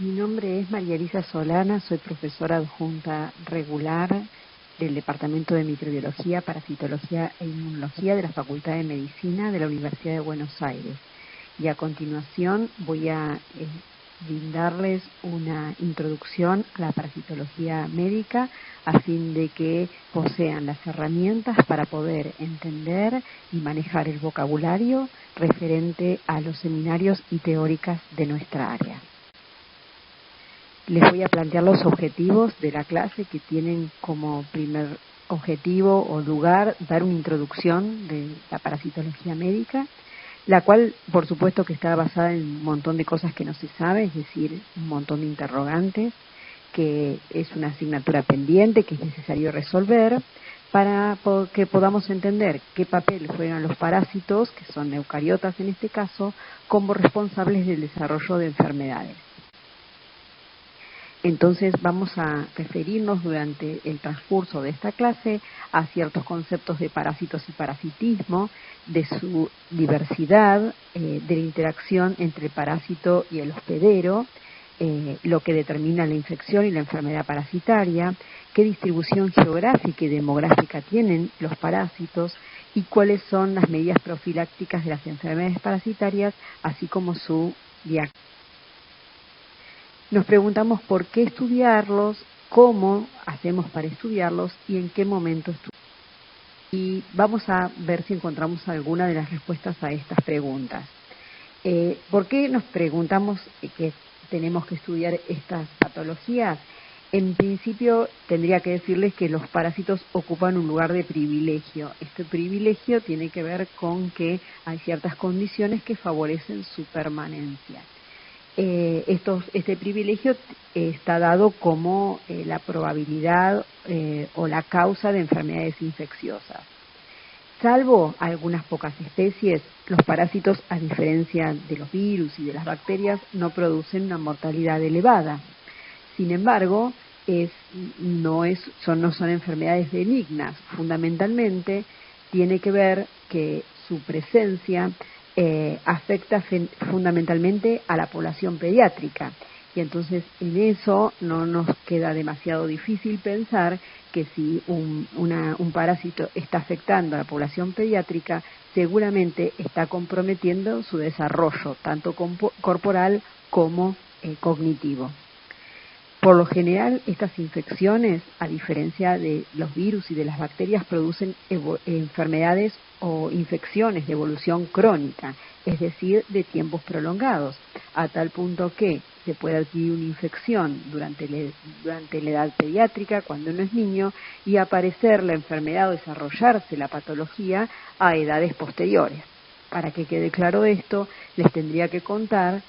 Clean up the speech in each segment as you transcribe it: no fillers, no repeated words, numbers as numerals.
Mi nombre es María Elisa Solana, soy profesora adjunta regular del Departamento de Microbiología, Parasitología e Inmunología de la Facultad de Medicina de la Universidad de Buenos Aires. Y a continuación voy a brindarles una introducción a la parasitología médica a fin de que posean las herramientas para poder entender y manejar el vocabulario referente a los seminarios y teóricas de nuestra área. Les voy a plantear los objetivos de la clase, que tienen como primer objetivo o lugar dar una introducción de la parasitología médica, la cual por supuesto que está basada en un montón de cosas que no se sabe, es decir, un montón de interrogantes, que es una asignatura pendiente que es necesario resolver para que podamos entender qué papel juegan los parásitos, que son eucariotas en este caso, como responsables del desarrollo de enfermedades. Entonces vamos a referirnos durante el transcurso de esta clase a ciertos conceptos de parásitos y parasitismo, de su diversidad, de la interacción entre el parásito y el hospedero, lo que determina la infección y la enfermedad parasitaria, qué distribución geográfica y demográfica tienen los parásitos y cuáles son las medidas profilácticas de las enfermedades parasitarias, así como su diagnóstico. Nos preguntamos por qué estudiarlos, cómo hacemos para estudiarlos y en qué momento estudiarlos. Y vamos a ver si encontramos alguna de las respuestas a estas preguntas. ¿Por qué nos preguntamos que tenemos que estudiar estas patologías? En principio tendría que decirles que los parásitos ocupan un lugar de privilegio. Este privilegio tiene que ver con que hay ciertas condiciones que favorecen su permanencia. Este privilegio está dado como la probabilidad o la causa de enfermedades infecciosas. Salvo algunas pocas especies, los parásitos, a diferencia de los virus y de las bacterias, no producen una mortalidad elevada. Sin embargo, no son enfermedades benignas. Fundamentalmente, tiene que ver que su presencia afecta fundamentalmente a la población pediátrica. Y entonces en eso no nos queda demasiado difícil pensar que si un parásito está afectando a la población pediátrica, seguramente está comprometiendo su desarrollo, tanto corporal como cognitivo. Por lo general, estas infecciones, a diferencia de los virus y de las bacterias, producen enfermedades o infecciones de evolución crónica, es decir, de tiempos prolongados, a tal punto que se puede adquirir una infección durante la edad pediátrica, cuando uno es niño, y aparecer la enfermedad o desarrollarse la patología a edades posteriores. Para que quede claro esto, les tendría que contar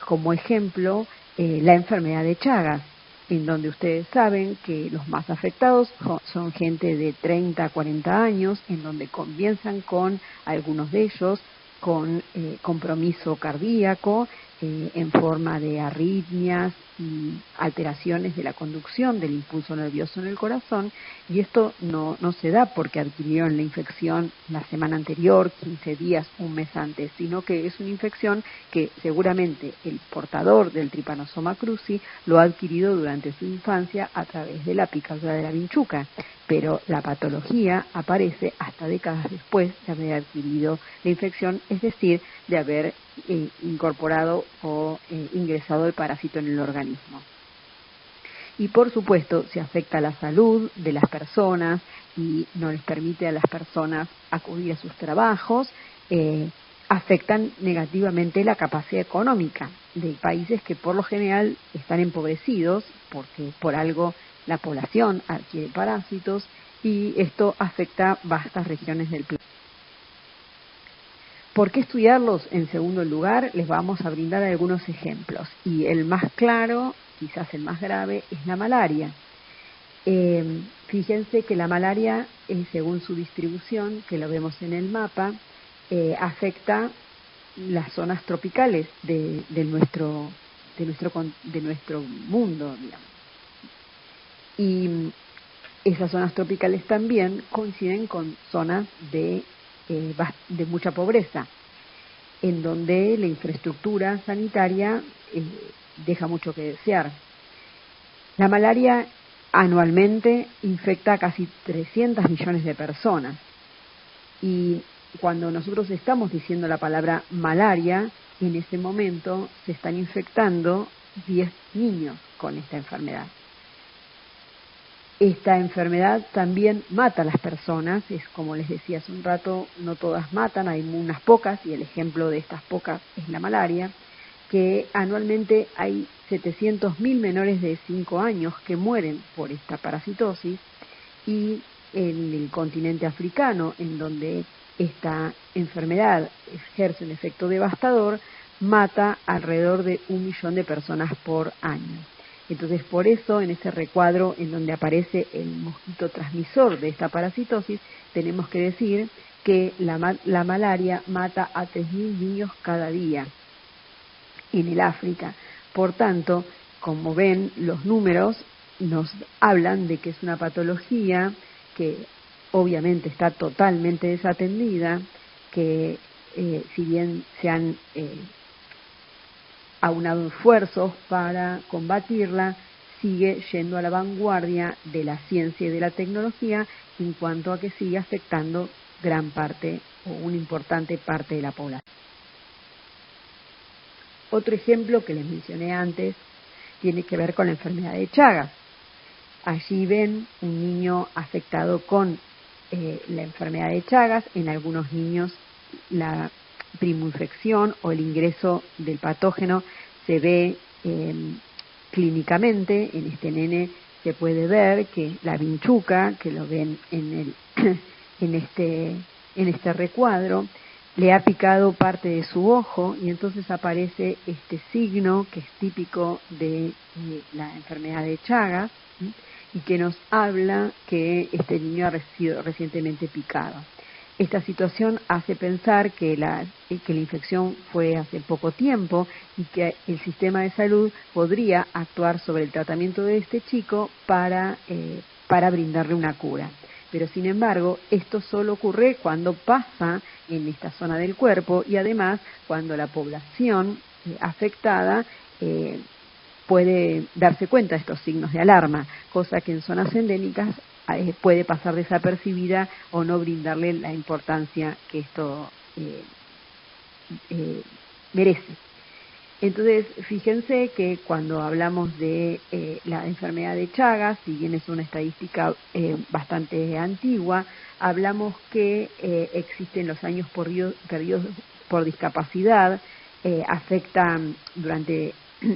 como ejemplo la enfermedad de Chagas, en donde ustedes saben que los más afectados son gente de 30 a 40 años, en donde comienzan con algunos de ellos con compromiso cardíaco en forma de arritmias y alteraciones de la conducción del impulso nervioso en el corazón, y esto no se da porque adquirieron la infección la semana anterior, 15 días, un mes antes, sino que es una infección que seguramente el portador del Trypanosoma cruzi lo ha adquirido durante su infancia a través de la picadura de la vinchuca, pero la patología aparece hasta décadas después de haber adquirido la infección, es decir, de haber incorporado o ingresado el parásito en el organismo. Y por supuesto, se afecta la salud de las personas y no les permite a las personas acudir a sus trabajos, afectan negativamente la capacidad económica de países que por lo general están empobrecidos, porque por algo la población adquiere parásitos, y esto afecta vastas regiones del planeta. ¿Por qué estudiarlos? En segundo lugar, les vamos a brindar algunos ejemplos. Y el más claro, quizás el más grave, es la malaria. Fíjense que la malaria, según su distribución, que lo vemos en el mapa, afecta las zonas tropicales de nuestro mundo, digamos. Y esas zonas tropicales también coinciden con zonas de mucha pobreza, en donde la infraestructura sanitaria deja mucho que desear. La malaria anualmente infecta a casi 300 millones de personas. Y cuando nosotros estamos diciendo la palabra malaria, en ese momento se están infectando 10 niños con esta enfermedad. Esta enfermedad también mata a las personas, es como les decía hace un rato, no todas matan, hay unas pocas, y el ejemplo de estas pocas es la malaria, que anualmente hay 700.000 menores de 5 años que mueren por esta parasitosis, y en el continente africano, en donde esta enfermedad ejerce un efecto devastador, mata alrededor de 1 millón de personas por año. Entonces, por eso, en ese recuadro en donde aparece el mosquito transmisor de esta parasitosis, tenemos que decir que la malaria mata a 3.000 niños cada día en el África. Por tanto, como ven, los números nos hablan de que es una patología que obviamente está totalmente desatendida, que si bien se han aunado esfuerzos para combatirla, sigue yendo a la vanguardia de la ciencia y de la tecnología en cuanto a que sigue afectando gran parte o una importante parte de la población. Otro ejemplo que les mencioné antes tiene que ver con la enfermedad de Chagas. Allí ven un niño afectado con la enfermedad de Chagas, en algunos niños la primoinfección o el ingreso del patógeno se ve clínicamente. En este nene se puede ver que la vinchuca, que lo ven en este recuadro, le ha picado parte de su ojo, y entonces aparece este signo que es típico de la enfermedad de Chagas, ¿sí? Y que nos habla que este niño ha sido recientemente picado. Esta situación hace pensar que la infección fue hace poco tiempo y que el sistema de salud podría actuar sobre el tratamiento de este chico para brindarle una cura. Pero sin embargo, esto solo ocurre cuando pasa en esta zona del cuerpo, y además cuando la población afectada puede darse cuenta de estos signos de alarma, cosa que en zonas endémicas puede pasar desapercibida o no brindarle la importancia que esto merece. Entonces, fíjense que cuando hablamos de la enfermedad de Chagas, si bien es una estadística bastante antigua, hablamos que existen los años perdidos por discapacidad, afectan durante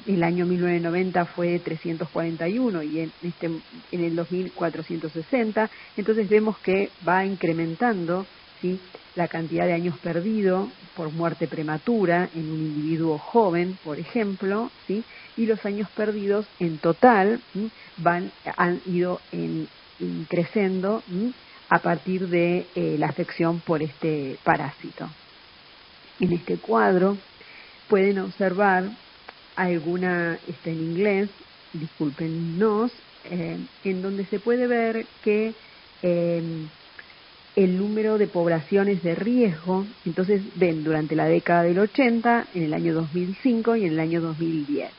el año 1990 fue 341 y en el 2460, entonces vemos que va incrementando, ¿sí?, la cantidad de años perdidos por muerte prematura en un individuo joven, por ejemplo, ¿sí?, y los años perdidos en total han ido creciendo a partir de la afección por este parásito. En este cuadro pueden observar está en inglés, discúlpenos, en donde se puede ver que el número de poblaciones de riesgo, entonces ven durante la década del 80, en el año 2005 y en el año 2010.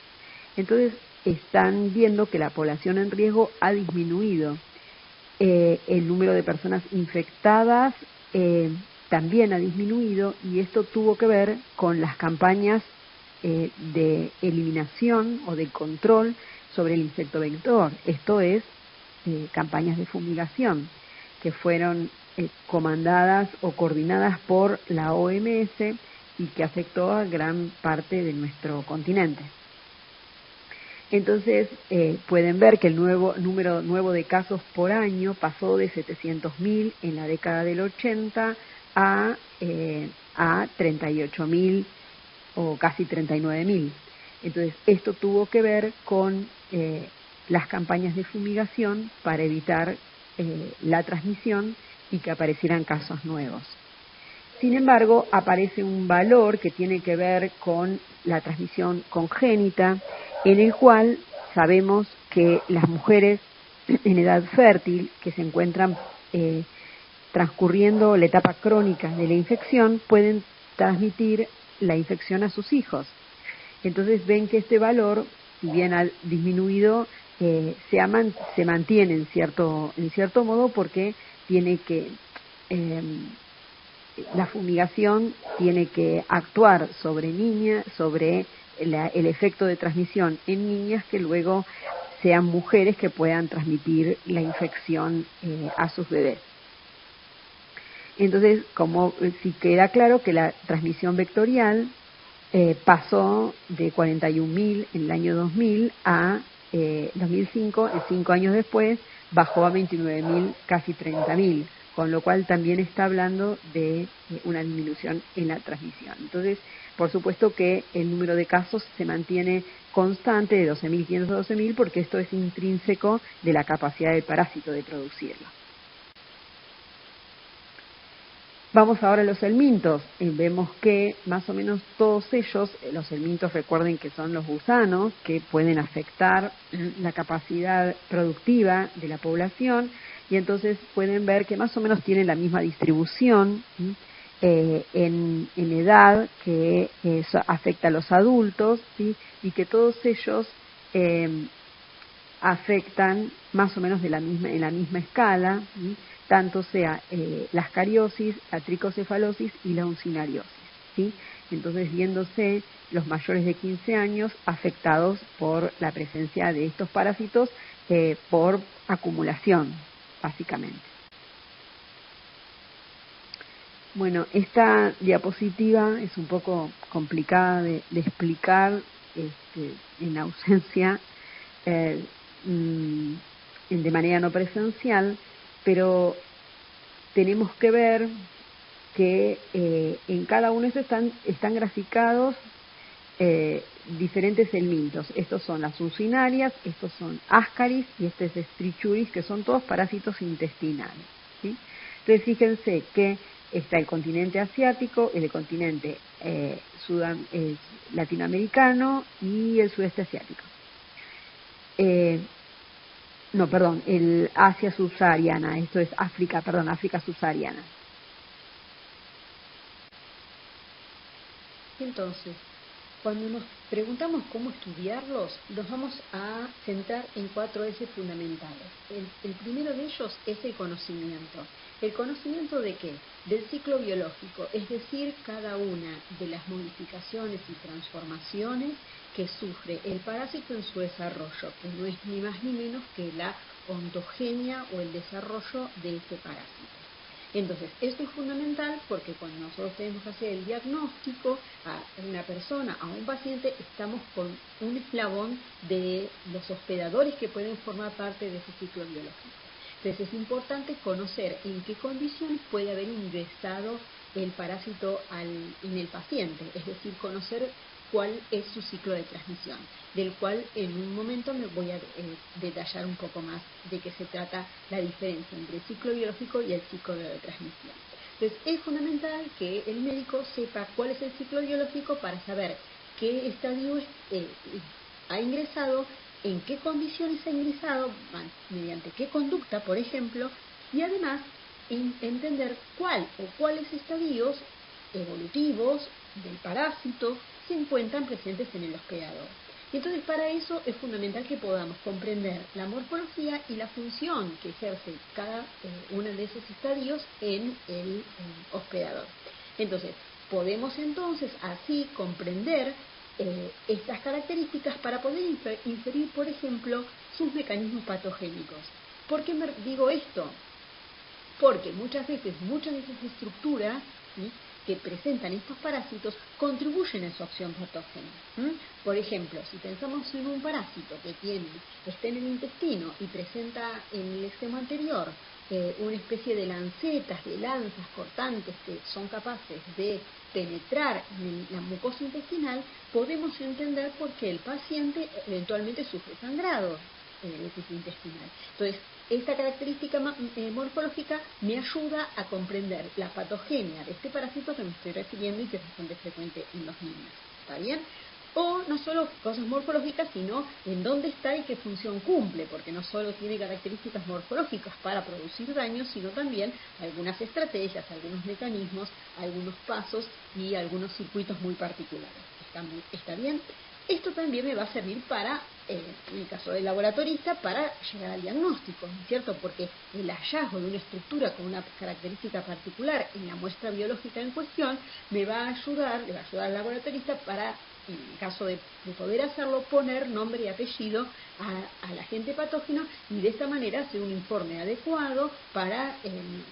Entonces están viendo que la población en riesgo ha disminuido, el número de personas infectadas también ha disminuido, y esto tuvo que ver con las campañas de eliminación o de control sobre el insecto vector, esto es, campañas de fumigación que fueron comandadas o coordinadas por la OMS y que afectó a gran parte de nuestro continente. Entonces pueden ver que el número nuevo de casos por año pasó de 700.000 en la década del 80 a 38.000 o casi 39.000. Entonces, esto tuvo que ver con las campañas de fumigación para evitar la transmisión y que aparecieran casos nuevos. Sin embargo, aparece un valor que tiene que ver con la transmisión congénita, en el cual sabemos que las mujeres en edad fértil que se encuentran transcurriendo la etapa crónica de la infección pueden transmitir la infección a sus hijos. Entonces ven que este valor, si bien ha disminuido, se mantiene en cierto modo, porque tiene que la fumigación tiene que actuar sobre niñas, sobre el efecto de transmisión en niñas que luego sean mujeres que puedan transmitir la infección a sus bebés. Entonces, como si queda claro que la transmisión vectorial pasó de 41.000 en el año 2000 a 2005, 5 años después, bajó a 29.000, casi 30.000, con lo cual también está hablando de una disminución en la transmisión. Entonces, por supuesto que el número de casos se mantiene constante de 12.500 a 12.000, porque esto es intrínseco de la capacidad del parásito de producirlo. Vamos ahora a los helmintos. Vemos que más o menos todos ellos, los helmintos, recuerden que son los gusanos que pueden afectar la capacidad productiva de la población, y entonces pueden ver que más o menos tienen la misma distribución en edad, que eso afecta a los adultos, ¿sí? Y que todos ellos afectan más o menos en la misma escala, ¿sí? Tanto sea la ascariosis, la tricocefalosis y la uncinariosis, ¿sí? Entonces, viéndose los mayores de 15 años afectados por la presencia de estos parásitos por acumulación, básicamente. Bueno, esta diapositiva es un poco complicada de explicar en ausencia de manera no presencial, pero tenemos que ver que en cada uno de estos están graficados diferentes helmintos. Estos son las uncinarias, estos son ascaris y este es strichuris, que son todos parásitos intestinales, ¿sí? Entonces fíjense que está el continente asiático, el continente latinoamericano y el sudeste asiático. El Asia subsahariana, esto es África subsahariana. Entonces, cuando nos preguntamos cómo estudiarlos, nos vamos a centrar en 4 ejes fundamentales. El primero de ellos es el conocimiento. ¿El conocimiento de qué? Del ciclo biológico, es decir, cada una de las modificaciones y transformaciones que sufre el parásito en su desarrollo, que no es ni más ni menos que la ontogenia o el desarrollo de ese parásito. Entonces, esto es fundamental porque cuando nosotros tenemos que hacer el diagnóstico a una persona, a un paciente, estamos con un eslabón de los hospedadores que pueden formar parte de ese ciclo biológico. Entonces, es importante conocer en qué condiciones puede haber ingresado el parásito en el paciente, es decir, conocer cuál es su ciclo de transmisión, del cual en un momento me voy a detallar un poco más de qué se trata la diferencia entre el ciclo biológico y el ciclo de transmisión. Entonces, es fundamental que el médico sepa cuál es el ciclo biológico para saber qué estadio ha ingresado, en qué condiciones ha ingresado, mediante qué conducta, por ejemplo, y además entender cuáles estadios evolutivos del parásito se encuentran presentes en el hospedador. Y entonces, para eso es fundamental que podamos comprender la morfología y la función que ejerce cada uno de esos estadios en el hospedador. Entonces, podemos entonces así comprender estas características para poder inferir, por ejemplo, sus mecanismos patogénicos. ¿Por qué me digo esto? Porque muchas veces, muchas de esas estructuras, ¿sí?, que presentan estos parásitos contribuyen a su acción patógena. Por ejemplo, si pensamos en un parásito que está en el intestino y presenta en el extremo anterior una especie de lancetas, de lanzas cortantes que son capaces de penetrar en la mucosa intestinal, podemos entender por qué el paciente eventualmente sufre sangrado en el intestinal. Entonces, esta característica morfológica me ayuda a comprender la patogenia de este parásito que me estoy refiriendo y que es bastante frecuente en los niños. ¿Está bien? O no solo cosas morfológicas, sino en dónde está y qué función cumple, porque no solo tiene características morfológicas para producir daño, sino también algunas estrategias, algunos mecanismos, algunos pasos y algunos circuitos muy particulares. ¿Está bien? Esto también me va a servir para, en el caso del laboratorista, para llegar al diagnóstico, ¿no es cierto? Porque el hallazgo de una estructura con una característica particular en la muestra biológica en cuestión le va a ayudar al laboratorista para, en el caso de poder hacerlo, poner nombre y apellido al agente patógeno y de esta manera hacer un informe adecuado para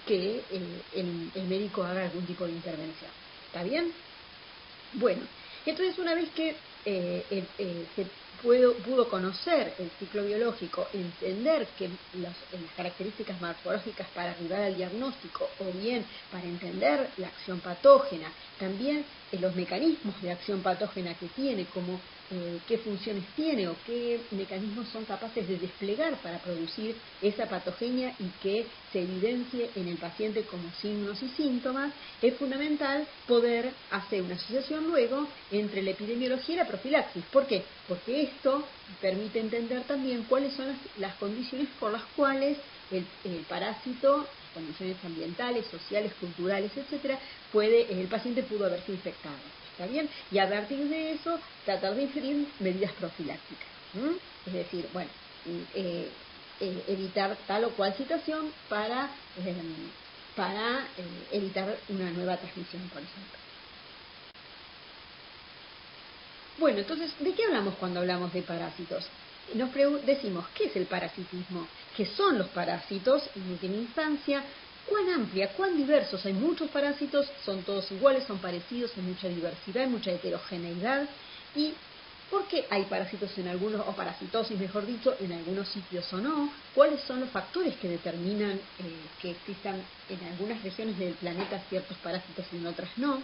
que el médico haga algún tipo de intervención. ¿Está bien? Bueno, entonces una vez que se pudo conocer el ciclo biológico, entender que las características morfológicas para arribar al diagnóstico, o bien para entender la acción patógena, también los mecanismos de acción patógena que tiene, como qué funciones tiene o qué mecanismos son capaces de desplegar para producir esa patogenia y que se evidencie en el paciente como signos y síntomas, es fundamental poder hacer una asociación luego entre la epidemiología y la profilaxis. ¿Por qué? Porque esto permite entender también cuáles son las condiciones por las cuales el parásito, condiciones ambientales, sociales, culturales, etcétera, el paciente pudo haberse infectado. ¿Está bien? Y a partir de eso, tratar de inferir medidas profilácticas. Es decir, bueno, evitar tal o cual situación para evitar una nueva transmisión, por ejemplo. Bueno, entonces, ¿de qué hablamos cuando hablamos de parásitos? Decimos, ¿qué es el parasitismo? ¿Qué son los parásitos? En última instancia, ¿cuán amplia, cuán diversos? Hay muchos parásitos, son todos iguales, son parecidos, hay mucha diversidad, hay mucha heterogeneidad. ¿Y por qué hay parásitos en algunos, o parasitosis, mejor dicho, en algunos sitios o no? ¿Cuáles son los factores que determinan que existan en algunas regiones del planeta ciertos parásitos y en otras no?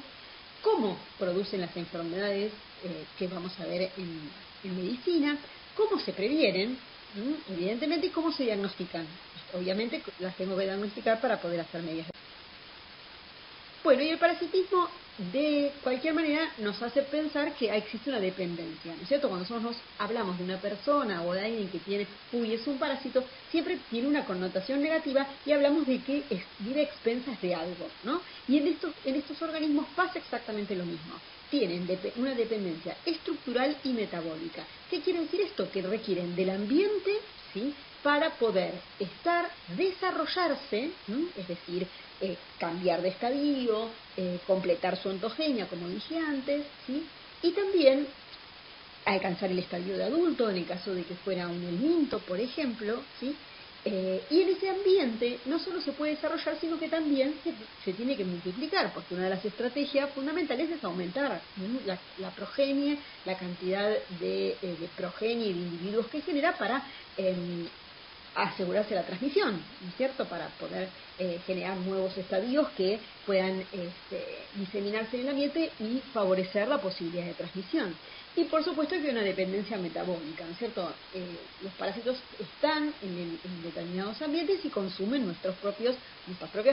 ¿Cómo producen las enfermedades que vamos a ver en medicina? ¿Cómo se previenen? Evidentemente, ¿y cómo se diagnostican? Obviamente las tengo que diagnosticar para poder hacer medidas. Bueno, y el parasitismo de cualquier manera nos hace pensar que existe una dependencia, ¿no es cierto? Cuando nosotros hablamos de una persona o de alguien que tiene, es un parásito, siempre tiene una connotación negativa y hablamos de que vive a expensas de algo, ¿no? Y en estos organismos pasa exactamente lo mismo. Tienen una dependencia estructural y metabólica. ¿Qué quiere decir esto? Que requieren del ambiente, ¿sí?, para poder desarrollarse, es decir, cambiar de estadio, completar su ontogenia, como dije antes, ¿sí?, y también alcanzar el estadio de adulto, en el caso de que fuera un helminto, por ejemplo, ¿sí? Y en ese ambiente no solo se puede desarrollar, sino que también se tiene que multiplicar, porque una de las estrategias fundamentales es aumentar la progenie, la cantidad de progenie y de individuos que genera para asegurarse la transmisión, ¿no es cierto?, para poder generar nuevos estadios que puedan diseminarse en el ambiente y favorecer la posibilidad de transmisión. Y por supuesto que hay una dependencia metabólica, ¿no es cierto? Los parásitos están en determinados ambientes y consumen nuestras propias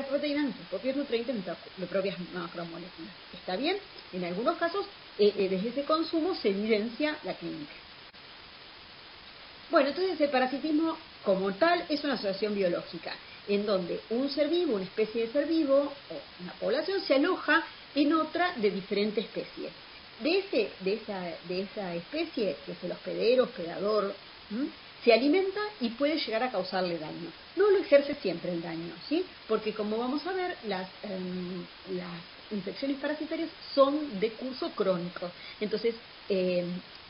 proteínas, nuestros propios nutrientes, nuestras propias macromoléculas. ¿Está bien? En algunos casos, desde ese consumo se evidencia la clínica. Bueno, entonces el parasitismo como tal es una asociación biológica, en donde un ser vivo, una especie de ser vivo, o una población se aloja en otra de diferente especie. De esa especie, que es el hospedador, se alimenta y puede llegar a causarle daño. No lo ejerce siempre el daño, ¿sí? Porque como vamos a ver, las infecciones parasitarias son de curso crónico. Entonces,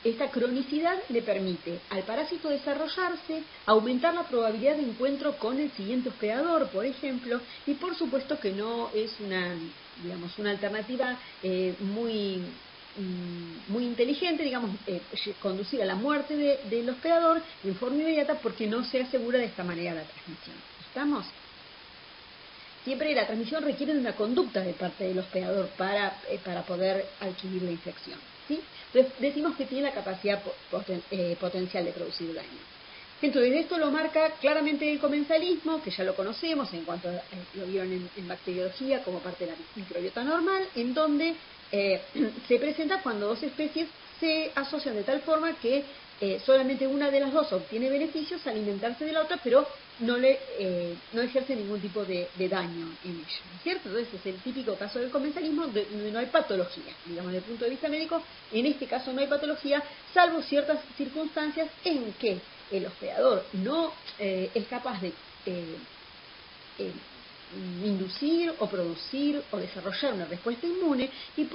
esta cronicidad le permite al parásito desarrollarse, aumentar la probabilidad de encuentro con el siguiente hospedador, por ejemplo, y por supuesto que no es una alternativa muy inteligente, conducir a la muerte del hospedador en forma inmediata, porque no se asegura de esta manera la transmisión. ¿Estamos? Siempre la transmisión requiere de una conducta de parte del hospedador para poder adquirir la infección, ¿sí? Entonces decimos que tiene la capacidad potencial de producir daño. Entonces esto lo marca claramente el comensalismo, que ya lo conocemos en cuanto lo vieron en bacteriología como parte de la microbiota normal, en donde se presenta cuando dos especies se asocian de tal forma que solamente una de las dos obtiene beneficios al alimentarse de la otra, pero no ejerce ningún tipo de daño en ella, ¿no es cierto? Entonces es el típico caso del comensalismo donde no hay patología, digamos, desde el punto de vista médico. En este caso no hay patología, salvo ciertas circunstancias en que el hospedador no es capaz de inducir o producir o desarrollar una respuesta inmune y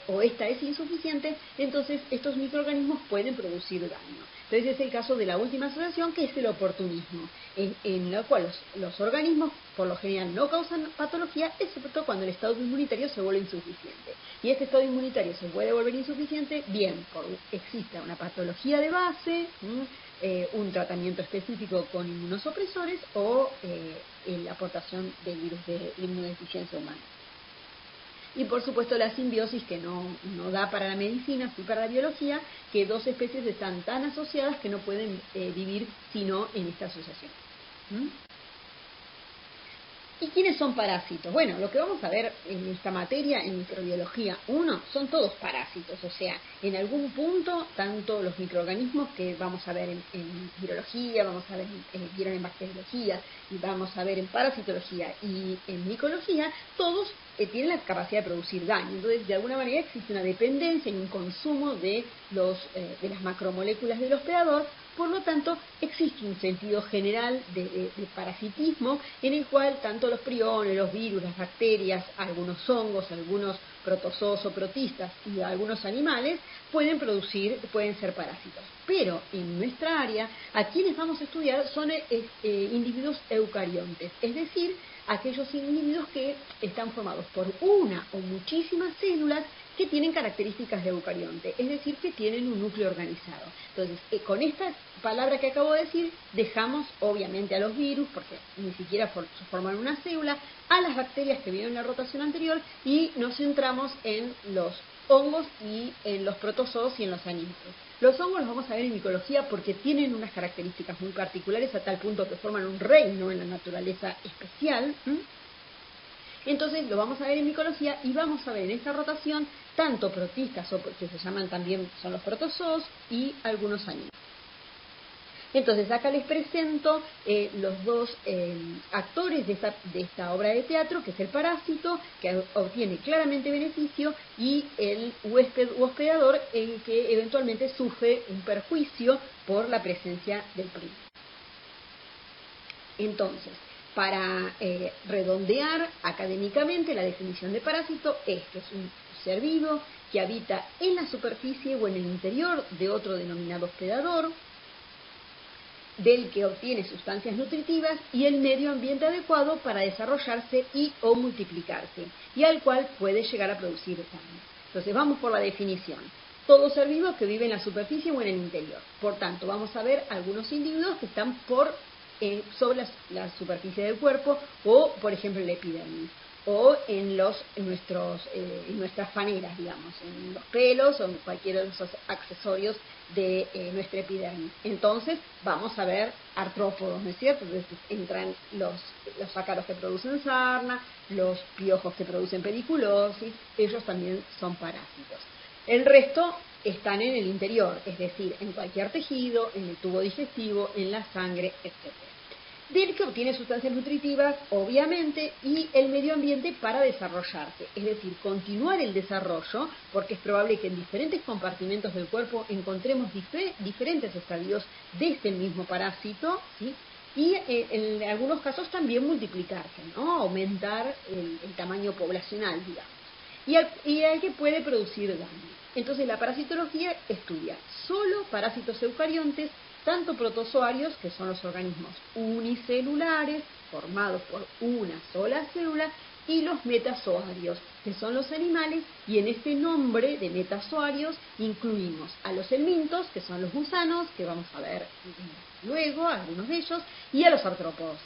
o esta es insuficiente, entonces estos microorganismos pueden producir daño. Entonces es el caso de la última asociación, que es el oportunismo, en la cual los organismos por lo general no causan patología, excepto cuando el estado inmunitario se vuelve insuficiente. Y este estado inmunitario se puede volver insuficiente bien exista una patología de base, un tratamiento específico con inmunosupresores o la aportación de virus de inmunodeficiencia humana. Y por supuesto la simbiosis, que no da para la medicina, sí para la biología, que dos especies están tan asociadas que no pueden vivir sino en esta asociación. ¿Y quiénes son parásitos? Bueno, lo que vamos a ver en esta materia, en microbiología 1, son todos parásitos, o sea, en algún punto, tanto los microorganismos que vamos a ver en virología, vamos a ver vieron en bacteriología, y vamos a ver en parasitología y en micología, todos tienen la capacidad de producir daño. Entonces, de alguna manera existe una dependencia y un consumo de las macromoléculas del hospedador. Por lo tanto, existe un sentido general de parasitismo en el cual tanto los priones, los virus, las bacterias, algunos hongos, algunos protozoos o protistas y algunos animales pueden ser parásitos. Pero en nuestra área, a quienes vamos a estudiar son individuos eucariontes, es decir, aquellos individuos que están formados por una o muchísimas células que tienen características de eucarionte, es decir, que tienen un núcleo organizado. Entonces, con esta palabra que acabo de decir, dejamos obviamente a los virus, porque ni siquiera forman una célula, a las bacterias que viven en la rotación anterior, y nos centramos en los hongos y en los protozoos y en los animales. Los hongos los vamos a ver en micología porque tienen unas características muy particulares a tal punto que forman un reino en la naturaleza especial. Entonces lo vamos a ver en micología y vamos a ver en esta rotación tanto protistas, o que se llaman también, son los protozoos, y algunos animales. Entonces acá les presento los dos actores de esta obra de teatro, que es el parásito, que obtiene claramente beneficio, y el huésped u hospedador, en que eventualmente sufre un perjuicio por la presencia del primo. Entonces, para redondear académicamente, la definición de parásito es que es un ser vivo que habita en la superficie o en el interior de otro denominado hospedador, del que obtiene sustancias nutritivas y el medio ambiente adecuado para desarrollarse y o multiplicarse, y al cual puede llegar a producir daño. Entonces vamos por la definición. Todo ser vivo que vive en la superficie o en el interior. Por tanto, vamos a ver algunos individuos que están sobre la superficie del cuerpo, o por ejemplo en la epidermis, o en nuestras faneras, digamos, en los pelos o en cualquiera de los accesorios de nuestra epidermis. Entonces vamos a ver artrópodos, ¿no es cierto? Entonces entran los ácaros que producen sarna, los piojos que producen pediculosis, ellos también son parásitos. El resto están en el interior, es decir, en cualquier tejido, en el tubo digestivo, en la sangre, etc. Del que obtiene sustancias nutritivas, obviamente, y el medio ambiente para desarrollarse, es decir, continuar el desarrollo, porque es probable que en diferentes compartimentos del cuerpo encontremos diferentes estadios de este mismo parásito, ¿sí? Y en algunos casos también multiplicarse, ¿no? Aumentar el tamaño poblacional, digamos, y al que puede producir daño. Entonces la parasitología estudia solo parásitos eucariontes, tanto protozoarios, que son los organismos unicelulares, formados por una sola célula, y los metazoarios, que son los animales, y en este nombre de metazoarios incluimos a los helmintos, que son los gusanos, que vamos a ver luego, algunos de ellos, y a los artrópodos.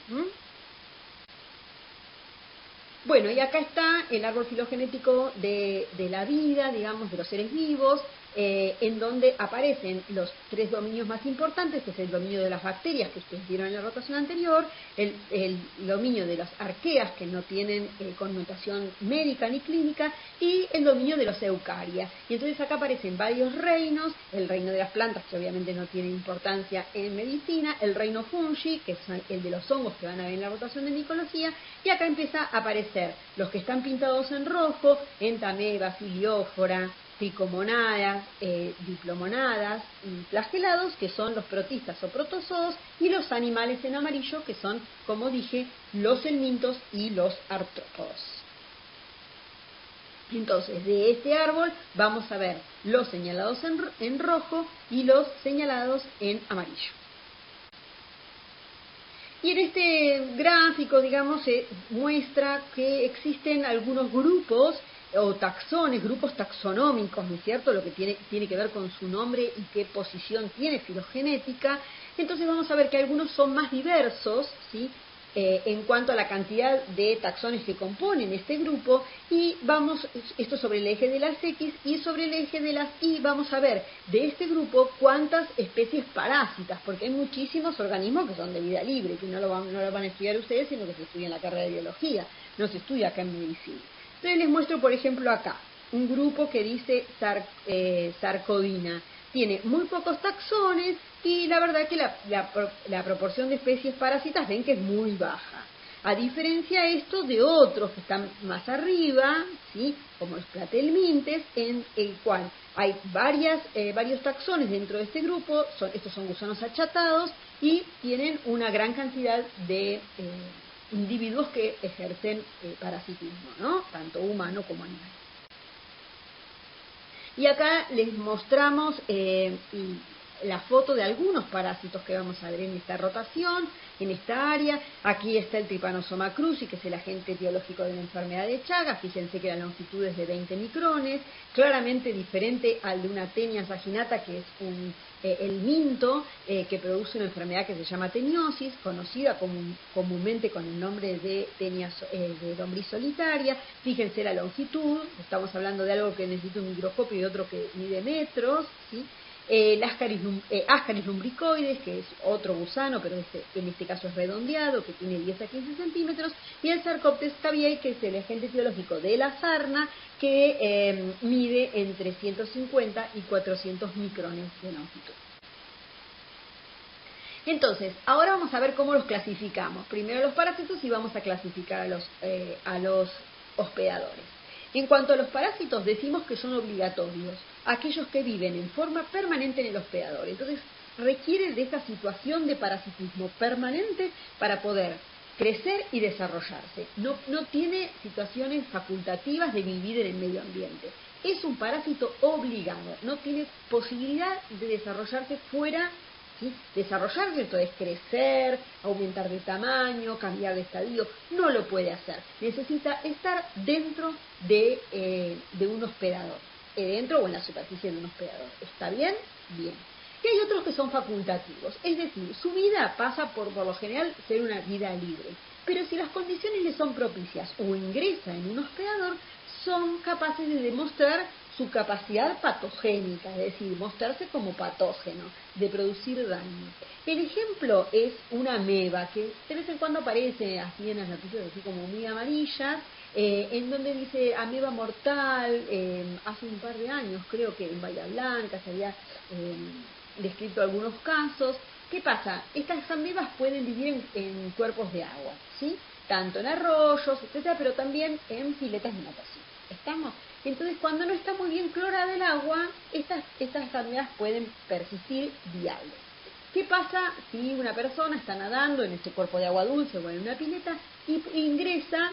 Bueno, y acá está el árbol filogenético de la vida, digamos, de los seres vivos. en donde aparecen los 3 dominios más importantes, que es el dominio de las bacterias que ustedes vieron en la rotación anterior, el dominio de las arqueas, que no tienen connotación médica ni clínica, y el dominio de los eucarias. Y entonces acá aparecen varios reinos: el reino de las plantas, que obviamente no tiene importancia en medicina, el reino fungi, que es el de los hongos que van a ver en la rotación de micología, y acá empieza a aparecer los que están pintados en rojo: entameba, filiófora, tricomonadas, diplomonadas y flagelados, que son los protistas o protozoos, y los animales en amarillo, que son, como dije, los helmintos y los artrópodos. Entonces, de este árbol vamos a ver los señalados en rojo y los señalados en amarillo. Y en este gráfico, digamos, se muestra que existen algunos grupos o taxones, grupos taxonómicos, ¿no es cierto?, lo que tiene que ver con su nombre y qué posición tiene filogenética. Entonces vamos a ver que algunos son más diversos, ¿sí?, en cuanto a la cantidad de taxones que componen este grupo, y esto sobre el eje de las X, y sobre el eje de las Y vamos a ver de este grupo cuántas especies parásitas, porque hay muchísimos organismos que son de vida libre, que no lo van a estudiar ustedes, sino que se estudia en la carrera de biología, no se estudia acá en medicina. Entonces les muestro, por ejemplo, acá un grupo que dice Sarcodina. Tiene muy pocos taxones y la verdad que la proporción de especies parásitas ven que es muy baja. A diferencia esto de otros que están más arriba, ¿sí?, como los platelmintes, en el cual hay varios taxones dentro de este grupo. Estos son gusanos achatados y tienen una gran cantidad de individuos que ejercen parasitismo, ¿no?, tanto humano como animal. Y acá les mostramos la foto de algunos parásitos que vamos a ver en esta rotación, en esta área. Aquí está el Trypanosoma cruzi, que es el agente etiológico de la enfermedad de Chagas. Fíjense que la longitud es de 20 micrones, claramente diferente al de una Taenia saginata, que es el minto, que produce una enfermedad que se llama teniosis, conocida comúnmente con el nombre de de lombriz solitaria. Fíjense la longitud, estamos hablando de algo que necesita un microscopio y otro que mide metros, ¿sí? Ascaris lumbricoides, que es otro gusano, pero en este caso es redondeado, que tiene 10 a 15 centímetros, y el Sarcoptes cabiei, que es el agente etiológico de la sarna, que mide entre 150 y 400 micrones de longitud. Entonces, ahora vamos a ver cómo los clasificamos. Primero los parásitos y vamos a clasificar a los hospedadores. En cuanto a los parásitos, decimos que son obligatorios aquellos que viven en forma permanente en el hospedador. Entonces, requieren de esta situación de parasitismo permanente para poder crecer y desarrollarse. No tiene situaciones facultativas de vivir en el medio ambiente. Es un parásito obligado, no tiene posibilidad de desarrollarse fuera. ¿Sí? Desarrollarse, esto es crecer, aumentar de tamaño, cambiar de estadio, no lo puede hacer. Necesita estar dentro de un hospedador, dentro o en la superficie de un hospedador. ¿Está bien? Bien. Y hay otros que son facultativos, es decir, su vida pasa por lo general ser una vida libre, pero si las condiciones le son propicias o ingresa en un hospedador, son capaces de demostrar su capacidad patogénica, es decir, mostrarse como patógeno, de producir daño. El ejemplo es una ameba, que de vez en cuando aparece así en las noticias, así como muy amarillas, en donde dice ameba mortal. Hace un par de años, creo que en Bahía Blanca se había descrito algunos casos. ¿Qué pasa? Estas amebas pueden vivir en cuerpos de agua, ¿sí?, tanto en arroyos, etcétera, pero también en piletas de natación. ¿Estamos? Entonces, cuando no está muy bien clorada el agua, estas amebas pueden persistir viables. ¿Qué pasa si una persona está nadando en este cuerpo de agua dulce o en una pileta y ingresa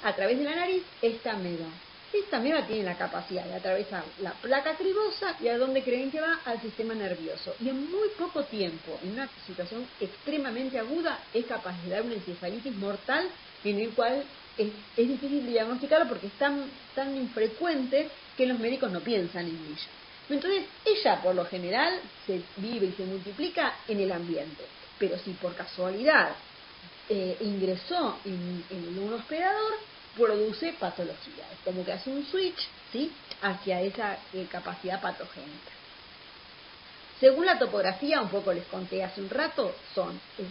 a través de la nariz esta ameba? Esta ameba tiene la capacidad de atravesar la placa cribosa y ¿a dónde creen que va? Al sistema nervioso. Y en muy poco tiempo, en una situación extremadamente aguda, es capaz de dar una encefalitis mortal, en el cual es difícil diagnosticarlo porque es tan infrecuente que los médicos no piensan en ella. Entonces, ella por lo general se vive y se multiplica en el ambiente. Pero si por casualidad ingresó en un hospedador, produce patología. Es como que hace un switch, ¿sí?, hacia esa capacidad patogénica. Según la topografía, un poco les conté hace un rato,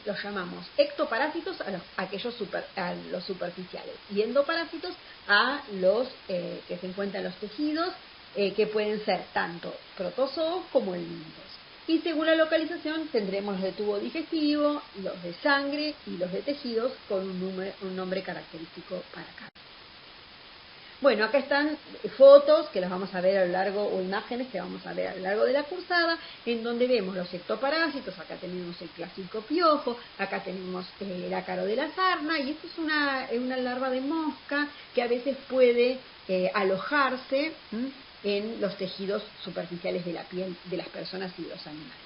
los llamamos ectoparásitos a los superficiales y endoparásitos a los que se encuentran en los tejidos, que pueden ser tanto protozoos como helmintos. Y según la localización tendremos los de tubo digestivo, los de sangre y los de tejidos con un nombre característico para cada. Bueno, acá están fotos que las vamos a ver a lo largo, o imágenes que vamos a ver a lo largo de la cursada, en donde vemos los ectoparásitos. Acá tenemos el clásico piojo, acá tenemos el ácaro de la sarna, y esto es una larva de mosca que a veces puede alojarse en los tejidos superficiales de la piel de las personas y de los animales.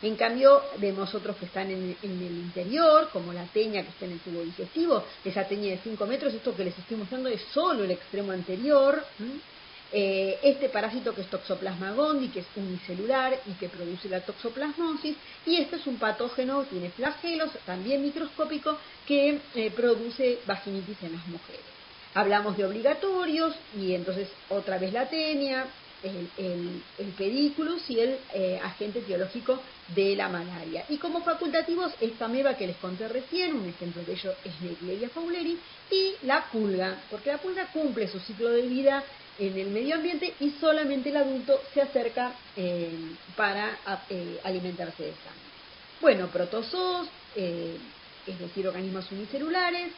En cambio, vemos otros que están en el interior, como la teña que está en el tubo digestivo, esa teña de 5 metros, esto que les estoy mostrando es solo el extremo anterior. Este parásito que es Toxoplasma gondii, que es unicelular y que produce la toxoplasmosis, y este es un patógeno, tiene flagelos, también microscópico, que produce vaginitis en las mujeres. Hablamos de obligatorios, y entonces otra vez la tenia, el pedículus y el agente etiológico de la malaria. Y como facultativos, esta ameba que les conté recién, un ejemplo de ello es Naegleria fowleri, y la pulga, porque la pulga cumple su ciclo de vida en el medio ambiente y solamente el adulto se acerca para alimentarse de sangre. Bueno, protozoos, es decir, organismos unicelulares,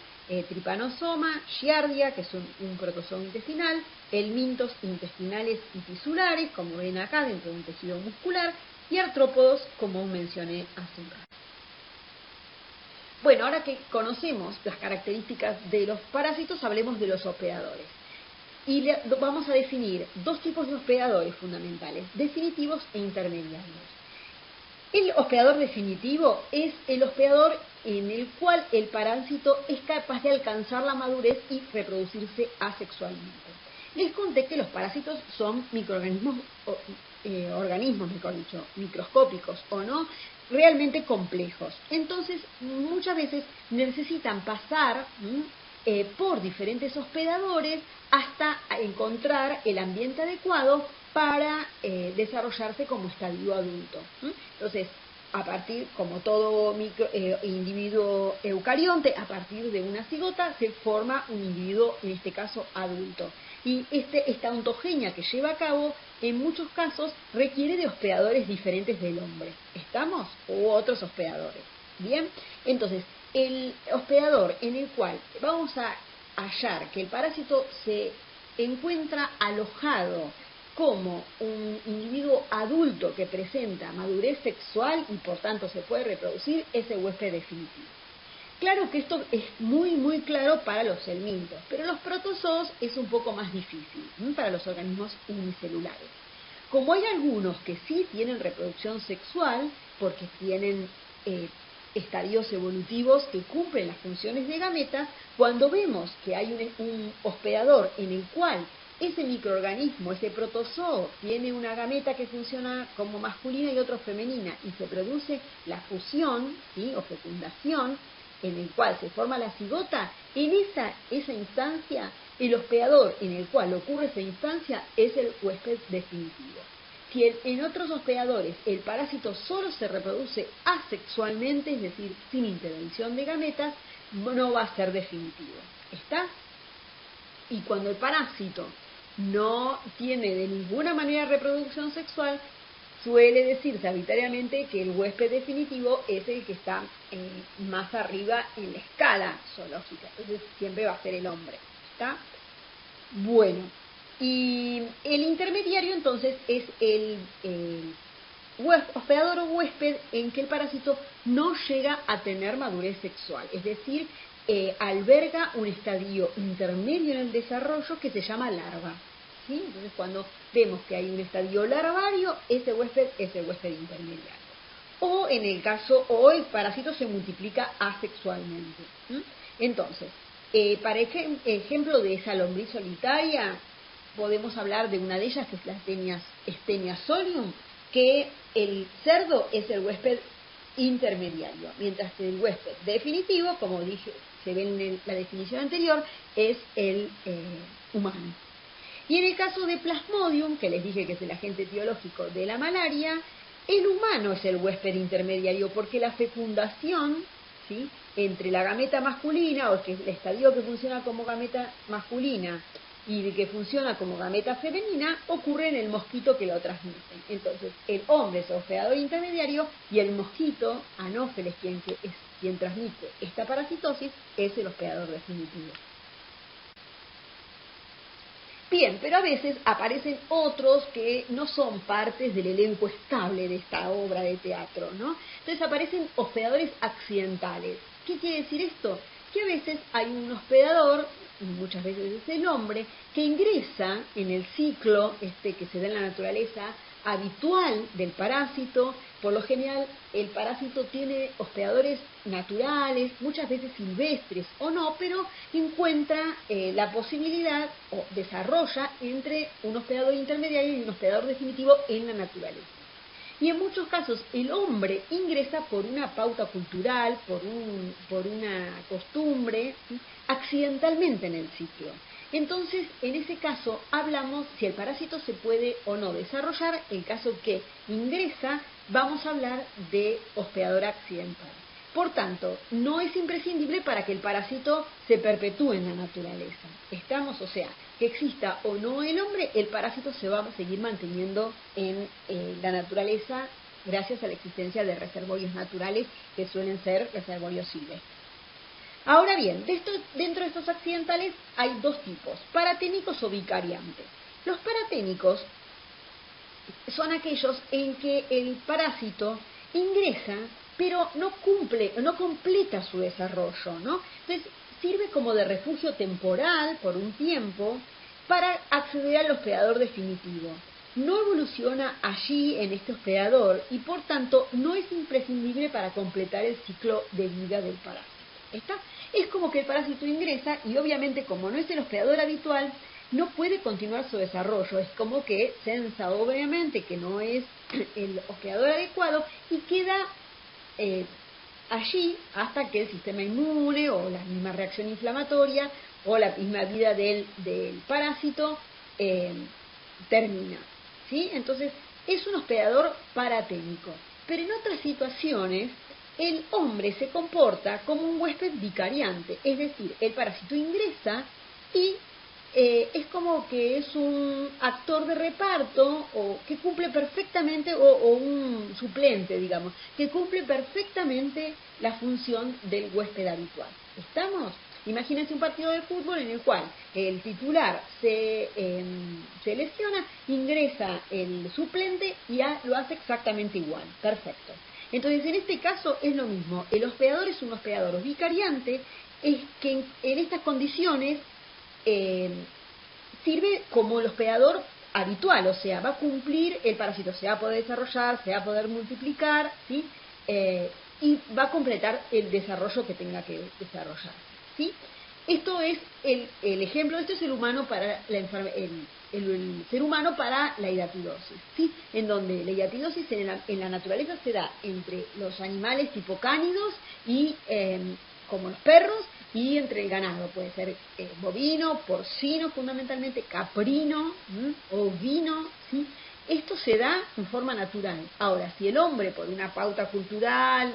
Trypanosoma, Giardia, que es un protozoo intestinal, helmintos intestinales y tisulares, como ven acá dentro de un tejido muscular, y artrópodos, como mencioné hace un rato. Bueno, ahora que conocemos las características de los parásitos, hablemos de los hospedadores. Y vamos a definir dos tipos de hospedadores fundamentales, definitivos e intermediarios. El hospedador definitivo es el hospedador en el cual el parásito es capaz de alcanzar la madurez y reproducirse asexualmente. Les conté que los parásitos son microorganismos, organismos, mejor dicho, microscópicos o no, realmente complejos. Entonces, muchas veces necesitan pasar por diferentes hospedadores hasta encontrar el ambiente adecuado para desarrollarse como estadio adulto. Entonces, a partir, como todo individuo eucarionte, a partir de una cigota se forma un individuo, en este caso adulto. Y esta ontogenia que lleva a cabo, en muchos casos, requiere de hospedadores diferentes del hombre. ¿Estamos? U otros hospedadores. Bien, entonces, el hospedador en el cual vamos a hallar que el parásito se encuentra alojado como un individuo adulto que presenta madurez sexual y por tanto se puede reproducir, es el huésped definitivo. Claro que esto es muy claro para los helmintos, pero los protozoos es un poco más difícil para los organismos unicelulares. Como hay algunos que sí tienen reproducción sexual, porque tienen estadios evolutivos que cumplen las funciones de gameta, cuando vemos que hay un hospedador en el cual ese microorganismo, ese protozoo, tiene una gameta que funciona como masculina y otra femenina, y se produce la fusión, ¿sí?, o fecundación, en el cual se forma la cigota, en esa instancia, el hospedador en el cual ocurre esa instancia es el huésped definitivo. Si en otros hospedadores el parásito solo se reproduce asexualmente, es decir, sin intervención de gametas, no va a ser definitivo. ¿Está? Y cuando el parásito no tiene de ninguna manera reproducción sexual, suele decirse arbitrariamente que el huésped definitivo es el que está más arriba en la escala zoológica. Entonces siempre va a ser el hombre. ¿Está? Bueno, y el intermediario entonces es el hospedador o huésped en que el parásito no llega a tener madurez sexual, es decir, alberga un estadio intermedio en el desarrollo que se llama larva. ¿Sí? Entonces, cuando vemos que hay un estadio larvario, ese huésped es el huésped intermediario. O en el caso, o el parásito se multiplica asexualmente. Entonces, para ejemplo de esa lombriz solitaria, podemos hablar de una de ellas, que es la Stenia solium, que el cerdo es el huésped intermediario, mientras que el huésped definitivo, como dije, se ve en la definición anterior, es el humano. Y en el caso de Plasmodium, que les dije que es el agente etiológico de la malaria, el humano es el huésped intermediario, porque la fecundación, ¿sí?, entre la gameta masculina, o el estadio que funciona como gameta masculina y el que funciona como gameta femenina, ocurre en el mosquito que lo transmite. Entonces, el hombre es hospedador intermediario y el mosquito, Anófeles, quien transmite esta parasitosis, es el hospedador definitivo. Bien, pero a veces aparecen otros que no son partes del elenco estable de esta obra de teatro, ¿no? Entonces aparecen hospedadores accidentales. ¿Qué quiere decir esto? Que a veces hay un hospedador, muchas veces es el hombre, que ingresa en el ciclo que se da en la naturaleza habitual del parásito. Por lo general, el parásito tiene hospedadores naturales, muchas veces silvestres o no, pero encuentra la posibilidad o desarrolla entre un hospedador intermediario y un hospedador definitivo en la naturaleza. Y en muchos casos el hombre ingresa por una pauta cultural, por una costumbre, ¿sí?, accidentalmente en el ciclo. Entonces, en ese caso, hablamos si el parásito se puede o no desarrollar. En caso que ingresa, vamos a hablar de hospedador accidental. Por tanto, no es imprescindible para que el parásito se perpetúe en la naturaleza. Estamos, o sea, que exista o no el hombre, el parásito se va a seguir manteniendo en la naturaleza gracias a la existencia de reservorios naturales que suelen ser reservorios silvestres. Ahora bien, dentro de estos accidentales hay dos tipos, paraténicos o vicariantes. Los paraténicos son aquellos en que el parásito ingresa, pero no completa su desarrollo, ¿no? Entonces, sirve como de refugio temporal por un tiempo para acceder al hospedador definitivo. No evoluciona allí en este hospedador y, por tanto, no es imprescindible para completar el ciclo de vida del parásito. ¿Está? Es como que el parásito ingresa y, obviamente, como no es el hospedador habitual, no puede continuar su desarrollo. Es como que sensa obviamente que no es el hospedador adecuado y queda allí hasta que el sistema inmune o la misma reacción inflamatoria o la misma vida del parásito termina, ¿sí? Entonces es un hospedador paraténico. Pero en otras situaciones el hombre se comporta como un huésped vicariante, es decir, el parásito ingresa y es como que es un actor de reparto o que cumple perfectamente, o un suplente, digamos, que cumple perfectamente la función del huésped habitual. ¿Estamos? Imagínense un partido de fútbol en el cual el titular se lesiona, ingresa el suplente y lo hace exactamente igual. Perfecto. Entonces, en este caso es lo mismo. El hospedador es un hospedador vicariante, es que en estas condiciones sirve como el hospedador habitual, o sea, va a cumplir el parásito, se va a poder desarrollar, se va a poder multiplicar, ¿sí? Y va a completar el desarrollo que tenga que desarrollar, ¿sí? Esto es el ejemplo, esto es el humano para el ser humano para la hidatidosis, ¿sí? En donde la hidatidosis en la naturaleza se da entre los animales tipo cánidos y como los perros, y entre el ganado, puede ser bovino, porcino fundamentalmente, caprino, ovino, ¿sí? Esto se da en forma natural. Ahora, si el hombre por una pauta cultural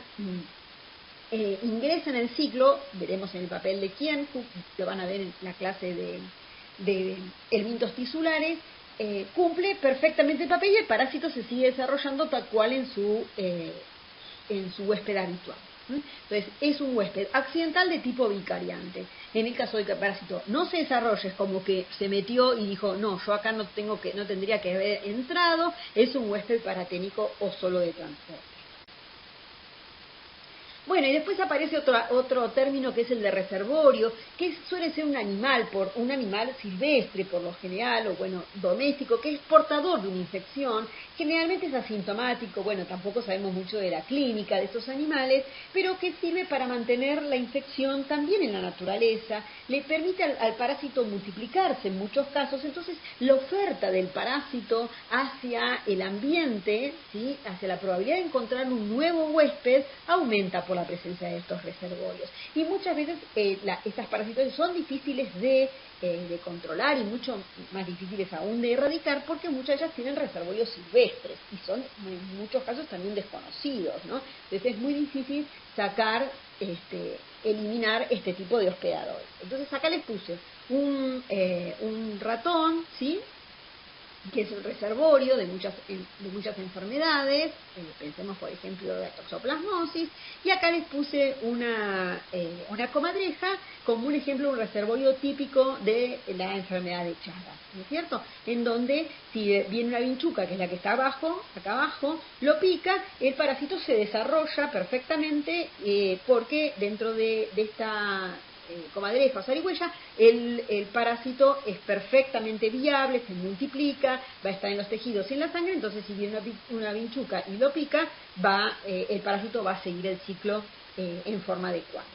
ingresa en el ciclo, veremos en el papel de quién, lo van a ver en la clase de elementos tisulares, cumple perfectamente el papel y el parásito se sigue desarrollando tal cual en su huésped habitual. Entonces, es un huésped accidental de tipo vicariante. En el caso de que el parásito no se desarrolle, es como que se metió y dijo, no, yo acá no tendría que haber entrado, es un huésped paraténico o solo de transporte. Bueno, y después aparece otro término que es el de reservorio, que suele ser un animal silvestre por lo general, o bueno, doméstico, que es portador de una infección, generalmente es asintomático, bueno, tampoco sabemos mucho de la clínica de estos animales, pero que sirve para mantener la infección también en la naturaleza, le permite al parásito multiplicarse en muchos casos, entonces la oferta del parásito hacia el ambiente, ¿sí?, hacia la probabilidad de encontrar un nuevo huésped, aumenta por la presencia de estos reservorios. Y muchas veces estas parásitos son difíciles de controlar y mucho más difíciles aún de erradicar porque muchas de ellas tienen reservorios silvestres y son en muchos casos también desconocidos, ¿no? Entonces es muy difícil eliminar este tipo de hospedadores. Entonces acá les puse un ratón, ¿sí?, que es un reservorio de muchas enfermedades, pensemos por ejemplo la toxoplasmosis, y acá les puse una comadreja como un ejemplo de un reservorio típico de la enfermedad de Chagas, ¿no es cierto? En donde si viene una vinchuca, que es la que está acá abajo, lo pica, el parásito se desarrolla perfectamente porque dentro de esta comadreja o zarigüeya, el parásito es perfectamente viable, se multiplica, va a estar en los tejidos y en la sangre, entonces si viene una vinchuca y lo pica, el parásito va a seguir el ciclo en forma adecuada.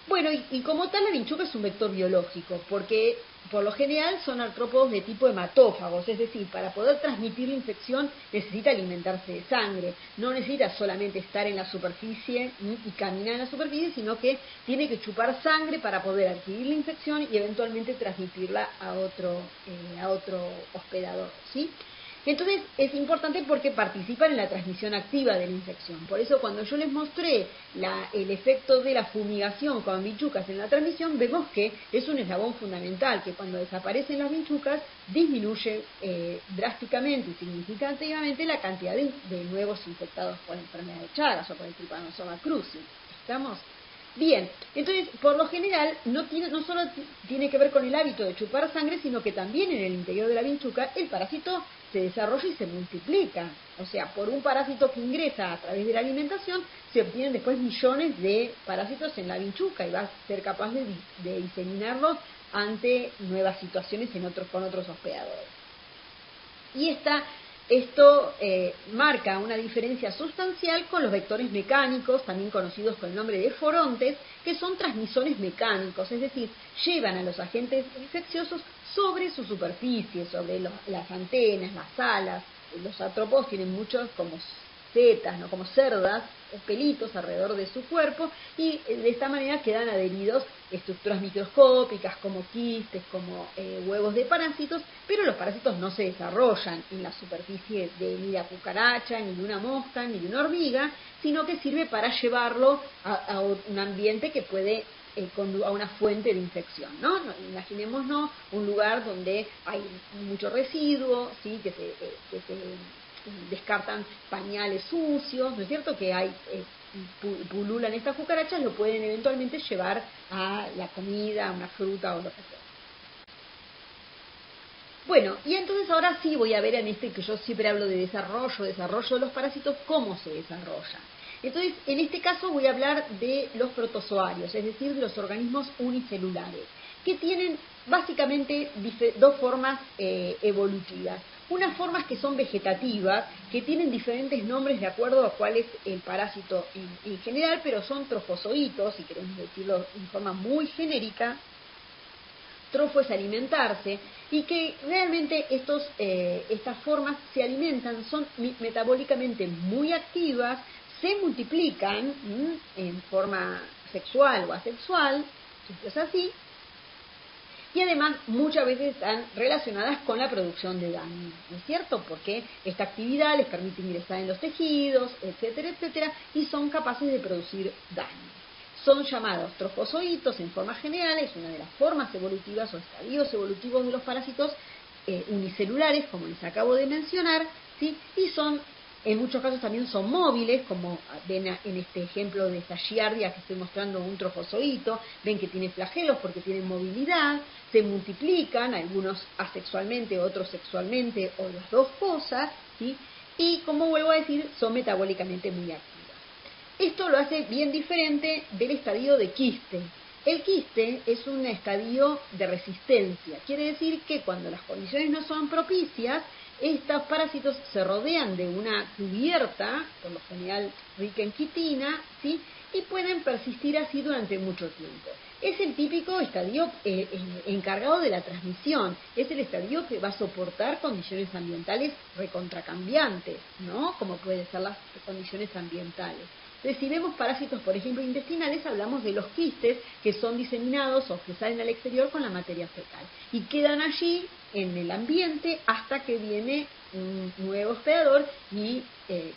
Bueno, y como tal la vinchuca es un vector biológico, porque por lo general son artrópodos de tipo hematófagos, es decir, para poder transmitir la infección necesita alimentarse de sangre, no necesita solamente estar en la superficie y caminar en la superficie, sino que tiene que chupar sangre para poder adquirir la infección y eventualmente transmitirla a otro hospedador, ¿sí? Entonces es importante porque participan en la transmisión activa de la infección. Por eso cuando yo les mostré el efecto de la fumigación con vinchucas en la transmisión, vemos que es un eslabón fundamental, que cuando desaparecen las vinchucas disminuye drásticamente y significativamente la cantidad de nuevos infectados por la enfermedad de Chagas o por el Trypanosoma cruzi. ¿Estamos? Bien, entonces, por lo general, no solo tiene que ver con el hábito de chupar sangre, sino que también en el interior de la vinchuca el parásito se desarrolla y se multiplica. O sea, por un parásito que ingresa a través de la alimentación, se obtienen después millones de parásitos en la vinchuca y va a ser capaz de diseminarlos ante nuevas situaciones con otros hospedadores. Y esto marca una diferencia sustancial con los vectores mecánicos, también conocidos con el nombre de forontes, que son transmisores mecánicos, es decir, llevan a los agentes infecciosos sobre su superficie, sobre las antenas, las alas. Los artrópodos tienen muchos como setas, ¿no?, como cerdas o pelitos alrededor de su cuerpo, y de esta manera quedan adheridos estructuras microscópicas como quistes, como huevos de parásitos, pero los parásitos no se desarrollan en la superficie ni de la cucaracha, ni de una mosca, ni de una hormiga, sino que sirve para llevarlo a un ambiente que puede a una fuente de infección, ¿no? Imaginémonos un lugar donde hay mucho residuo, ¿sí?, que se descartan pañales sucios, ¿no es cierto?, que pululan estas cucarachas, lo pueden eventualmente llevar a la comida, a una fruta o lo que sea. Bueno, y entonces ahora sí voy a ver en que yo siempre hablo de desarrollo de los parásitos, cómo se desarrollan. Entonces, en este caso voy a hablar de los protozoarios, es decir, de los organismos unicelulares, que tienen básicamente dos formas evolutivas. Unas formas que son vegetativas, que tienen diferentes nombres de acuerdo a cuál es el parásito en general, pero son trofozoitos, si queremos decirlo en forma muy genérica. Trofo es alimentarse, y que realmente estas formas se alimentan, son metabólicamente muy activas, se multiplican en forma sexual o asexual, esto es así, y además muchas veces están relacionadas con la producción de daño, ¿no es cierto? Porque esta actividad les permite ingresar en los tejidos, etcétera, etcétera, y son capaces de producir daño. Son llamados trofozoitos en forma general, es una de las formas evolutivas o estadios evolutivos de los parásitos unicelulares, como les acabo de mencionar, ¿sí? Y en muchos casos también son móviles, como ven en este ejemplo de esta giardia que estoy mostrando, un trofozoito, ven que tiene flagelos porque tienen movilidad, se multiplican, algunos asexualmente, otros sexualmente, o las dos cosas, ¿sí? Y como vuelvo a decir, son metabólicamente muy activos. Esto lo hace bien diferente del estadio de quiste. El quiste es un estadio de resistencia. Quiere decir que cuando las condiciones no son propicias, estos parásitos se rodean de una cubierta, por lo general rica en quitina, ¿sí? Y pueden persistir así durante mucho tiempo. Es el típico estadio encargado de la transmisión, es el estadio que va a soportar condiciones ambientales recontracambiantes, ¿no? Como pueden ser las condiciones ambientales. Entonces, si vemos parásitos, por ejemplo, intestinales, hablamos de los quistes que son diseminados o que salen al exterior con la materia fecal y quedan allí en el ambiente hasta que viene un nuevo hospedador y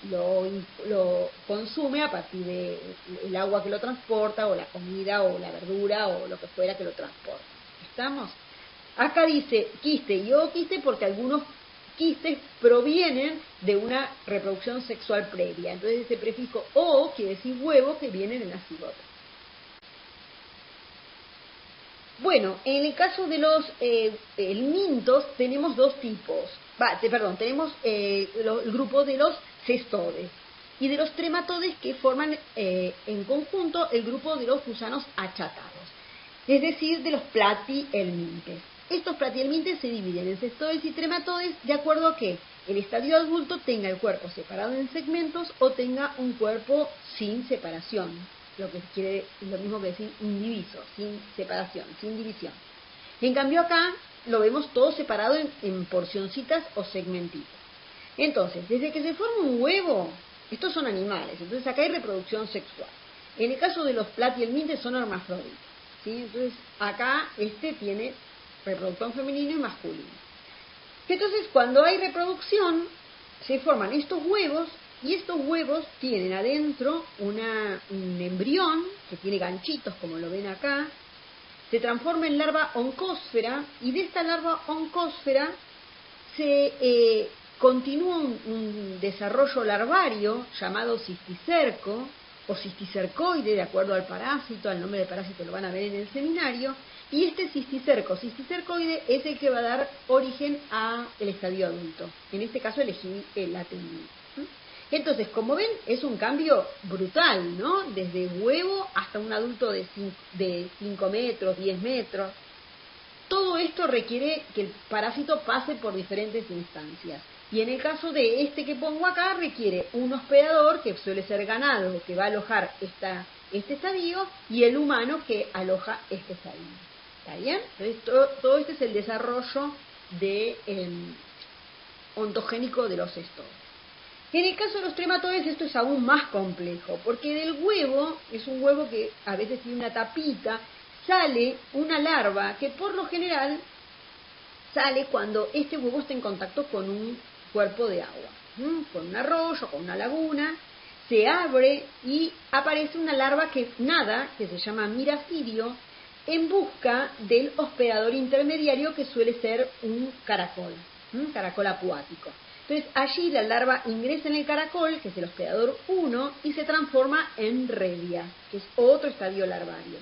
lo consume a partir del agua que lo transporta o la comida o la verdura o lo que fuera que lo transporta. ¿Estamos? Acá dice quiste y ooquiste porque algunos quistes provienen de una reproducción sexual previa. Entonces ese prefijo o quiere decir huevo que viene de la cigota. Bueno, en el caso de los helmintos tenemos dos tipos. Tenemos el grupo de los cestodes y de los trematodes que forman en conjunto el grupo de los gusanos achatados, es decir, de los platihelmintes. Estos platihelmintes se dividen en cestodes y trematodes de acuerdo a que el estadio adulto tenga el cuerpo separado en segmentos o tenga un cuerpo sin separación, lo que quiere lo mismo que decir indiviso, sin separación, sin división. En cambio acá lo vemos todo separado en porcioncitas o segmentitos. Entonces, desde que se forma un huevo, estos son animales, entonces acá hay reproducción sexual. En el caso de los platihelmintes son hermafroditas, ¿sí? Entonces acá tiene reproducción femenino y masculino. Entonces, cuando hay reproducción, se forman estos huevos y estos huevos tienen adentro un embrión que tiene ganchitos, como lo ven acá, se transforma en larva oncósfera y de esta larva oncósfera se continúa un desarrollo larvario llamado cisticerco o cisticercoide, de acuerdo al parásito, al nombre del parásito lo van a ver en el seminario, y este cisticercoide es el que va a dar origen al estadio adulto. En este caso elegí el atenil. Entonces, como ven, es un cambio brutal, ¿no? Desde huevo hasta un adulto de 5 metros, 10 metros. Todo esto requiere que el parásito pase por diferentes instancias. Y en el caso de este que pongo acá, requiere un hospedador, que suele ser ganado, que va a alojar este estadio, y el humano que aloja este estadio. ¿Está bien? Entonces, todo este es el desarrollo ontogénico de los cestodes. En el caso de los trematodes esto es aún más complejo, porque del huevo, es un huevo que a veces tiene una tapita, sale una larva que por lo general sale cuando este huevo está en contacto con un cuerpo de agua, con un arroyo, con una laguna, se abre y aparece una larva que nada, que se llama miracidio, en busca del hospedador intermediario que suele ser un caracol acuático. Entonces allí la larva ingresa en el caracol, que es el hospedador 1, y se transforma en redia, que es otro estadio larvario.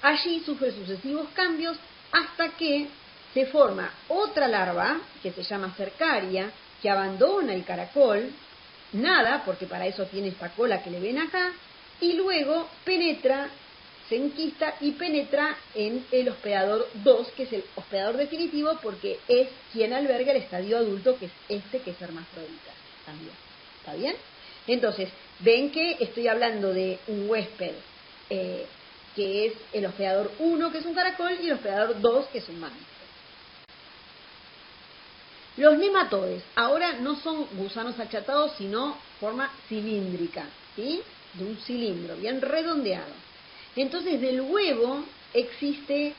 Allí sufre sucesivos cambios hasta que se forma otra larva, que se llama cercaria, que abandona el caracol, nada, porque para eso tiene esta cola que le ven acá, y luego penetra, se enquista y penetra en el hospedador 2, que es el hospedador definitivo, porque es quien alberga el estadio adulto, que es que es hermafrodita también. ¿Está bien? Entonces, ven que estoy hablando de un huésped, que es el hospedador 1, que es un caracol, y el hospedador 2, que es un mamífero. Los nematodes ahora no son gusanos achatados, sino forma cilíndrica, ¿sí? De un cilindro, bien redondeado. Entonces, del huevo existe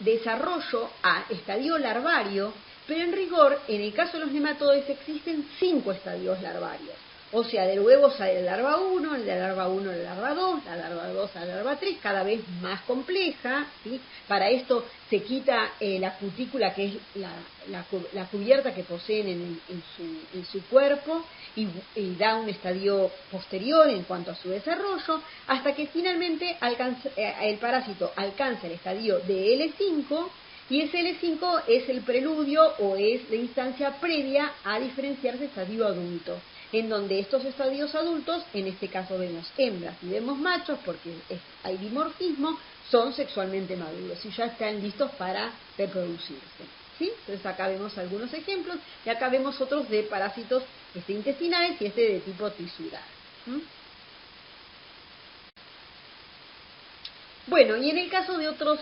desarrollo a estadio larvario, pero en rigor, en el caso de los nematodes, existen 5 estadios larvarios. O sea, del huevo sale la larva 1, de la larva 1 la larva 2, la larva 2 la larva 3, cada vez más compleja, ¿sí? Para esto se quita la cutícula, que es la cubierta que poseen en su cuerpo, y da un estadio posterior en cuanto a su desarrollo, hasta que finalmente el parásito alcanza el estadio de L5, y ese L5 es el preludio o es la instancia previa a diferenciarse estadio adulto. en donde estos estadios adultos, en este caso vemos hembras y vemos machos, porque hay dimorfismo, son sexualmente maduros y ya están listos para reproducirse. ¿Sí? Entonces acá vemos algunos ejemplos y acá vemos otros de parásitos intestinales y de tipo tisular. Bueno, y en el caso de otros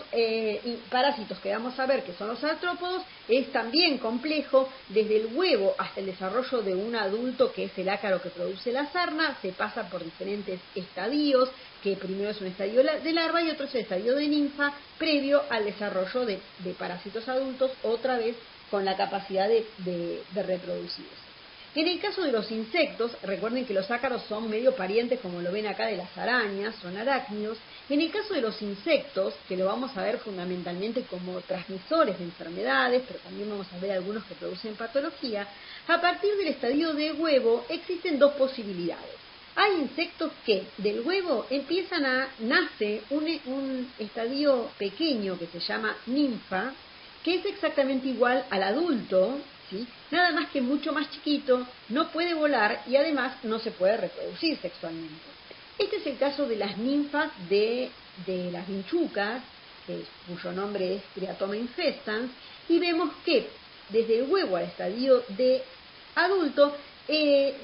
parásitos que vamos a ver, que son los artrópodos, es también complejo. Desde el huevo hasta el desarrollo de un adulto, que es el ácaro que produce la sarna, se pasa por diferentes estadios, que primero es un estadio de larva y otro es el estadio de ninfa, previo al desarrollo de parásitos adultos, otra vez con la capacidad de reproducirse. En el caso de los insectos, recuerden que los ácaros son medio parientes, como lo ven acá, de las arañas, son arácnidos. En el caso de los insectos, que lo vamos a ver fundamentalmente como transmisores de enfermedades, pero también vamos a ver algunos que producen patología, a partir del estadio de huevo existen dos posibilidades. Hay insectos que del huevo nace un estadio pequeño que se llama ninfa, que es exactamente igual al adulto, ¿sí? Nada más que mucho más chiquito, no puede volar y además no se puede reproducir sexualmente. Este es el caso de las ninfas de las vinchucas, cuyo nombre es Triatoma infestans, y vemos que desde el huevo al estadio de adulto,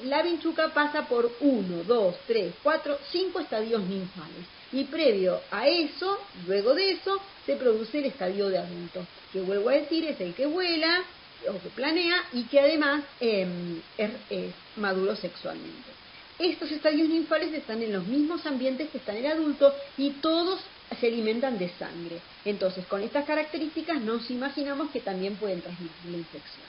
la vinchuca pasa por 1, 2, 3, 4, 5 estadios ninfales. Y previo a eso, luego de eso, se produce el estadio de adulto, que vuelvo a decir es el que vuela o que planea y que además es maduro sexualmente. Estos estadios ninfales están en los mismos ambientes que está en el adulto y todos se alimentan de sangre. Entonces, con estas características nos imaginamos que también pueden transmitir la infección.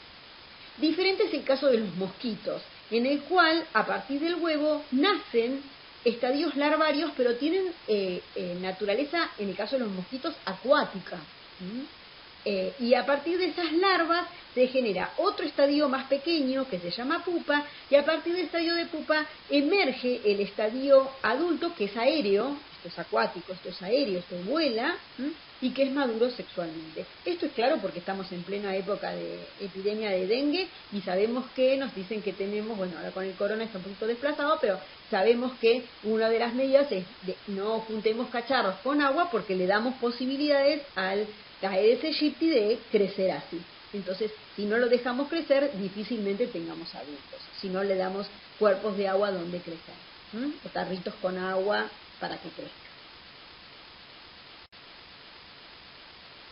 Diferente es el caso de los mosquitos, en el cual a partir del huevo nacen estadios larvarios, pero tienen naturaleza, en el caso de los mosquitos, acuática. Y a partir de esas larvas se genera otro estadio más pequeño que se llama pupa, y a partir del estadio de pupa emerge el estadio adulto, que es aéreo, esto es acuático, esto es aéreo, esto vuela, y que es maduro sexualmente. Esto es claro porque estamos en plena época de epidemia de dengue y sabemos que nos dicen que tenemos, bueno, ahora con el corona está un poquito desplazado, pero sabemos que una de las medidas es no juntemos cacharros con agua porque le damos posibilidades al Aedes aegypti de crecer así. Entonces, si no lo dejamos crecer, difícilmente tengamos adultos. Si no le damos cuerpos de agua donde crecer, o tarritos con agua para que crezca.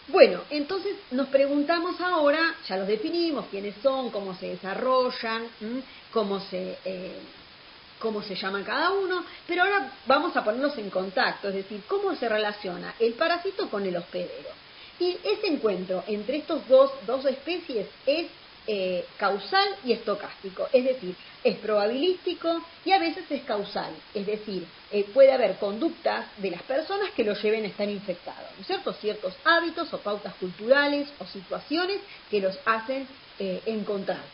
Bueno, entonces nos preguntamos ahora, ya los definimos, quiénes son, cómo se desarrollan, cómo se llaman cada uno, pero ahora vamos a ponerlos en contacto, es decir, cómo se relaciona el parásito con el hospedero. Y ese encuentro entre estos dos especies es causal y estocástico, es decir, es probabilístico y a veces es causal, es decir, puede haber conductas de las personas que lo lleven a estar infectados, ¿no es cierto? Ciertos hábitos o pautas culturales o situaciones que los hacen encontrarse,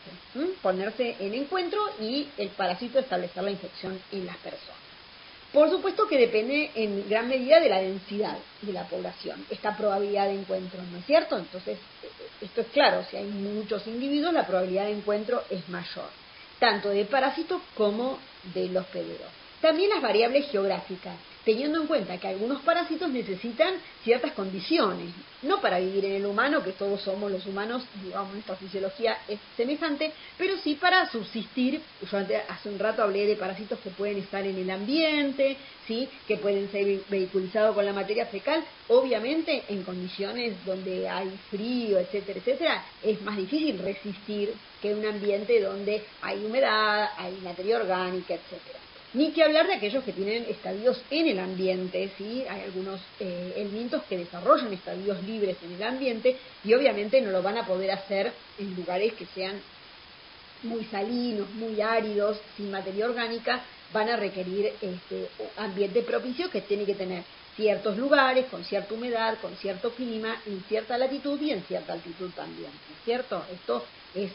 ponerse en encuentro y el parásito establecer la infección en las personas. Por supuesto que depende en gran medida de la densidad de la población, esta probabilidad de encuentro, ¿no es cierto? Entonces, esto es claro, si hay muchos individuos, la probabilidad de encuentro es mayor, tanto del parásito como del hospedero. También las variables geográficas, teniendo en cuenta que algunos parásitos necesitan ciertas condiciones, no para vivir en el humano, que todos somos los humanos, digamos, nuestra fisiología es semejante, pero sí para subsistir. Yo hace un rato hablé de parásitos que pueden estar en el ambiente, ¿sí? Que pueden ser vehiculizados con la materia fecal, obviamente en condiciones donde hay frío, etcétera, etcétera, es más difícil resistir que un ambiente donde hay humedad, hay materia orgánica, etcétera. Ni que hablar de aquellos que tienen estadios en el ambiente, ¿sí? Hay algunos elementos que desarrollan estadios libres en el ambiente y obviamente no lo van a poder hacer en lugares que sean muy salinos, muy áridos, sin materia orgánica, van a requerir ambiente propicio que tiene que tener ciertos lugares, con cierta humedad, con cierto clima, en cierta latitud y en cierta altitud también, ¿no es cierto? Esto es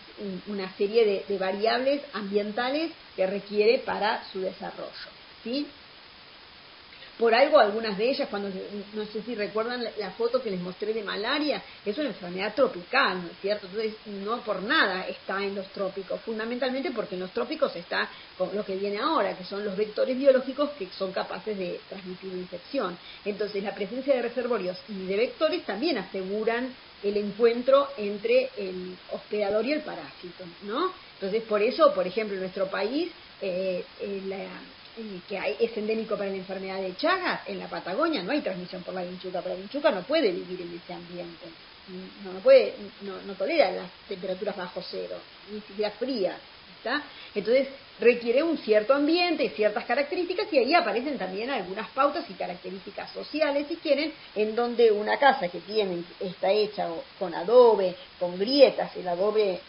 una serie de variables ambientales que requiere para su desarrollo, ¿sí? Por algo algunas de ellas, cuando no sé si recuerdan la foto que les mostré de malaria, es una enfermedad tropical, ¿no es cierto? Entonces no por nada está en los trópicos, fundamentalmente porque en los trópicos está con lo que viene ahora, que son los vectores biológicos que son capaces de transmitir la infección. Entonces la presencia de reservorios y de vectores también aseguran el encuentro entre el hospedador y el parásito, ¿no? Entonces por eso, por ejemplo, en nuestro país es endémico para la enfermedad de Chagas, en la Patagonia no hay transmisión por la vinchuca, pero la vinchuca no puede vivir en ese ambiente, no tolera las temperaturas bajo cero, ni siquiera frías, ¿está? Entonces requiere un cierto ambiente, ciertas características, y ahí aparecen también algunas pautas y características sociales, si quieren, en donde una casa que está hecha con adobe, con grietas, el adobe,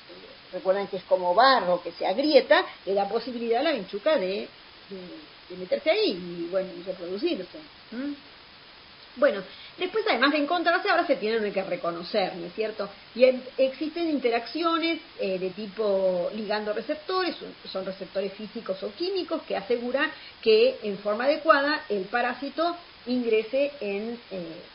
recuerdan que es como barro que se agrieta, le da posibilidad a la vinchuca de meterse ahí y bueno, y reproducirse. Bueno, después además de encontrarse, ahora se tienen que reconocer, ¿no es cierto? Y existen interacciones de tipo ligando-receptores, son receptores físicos o químicos que aseguran que en forma adecuada el parásito ingrese en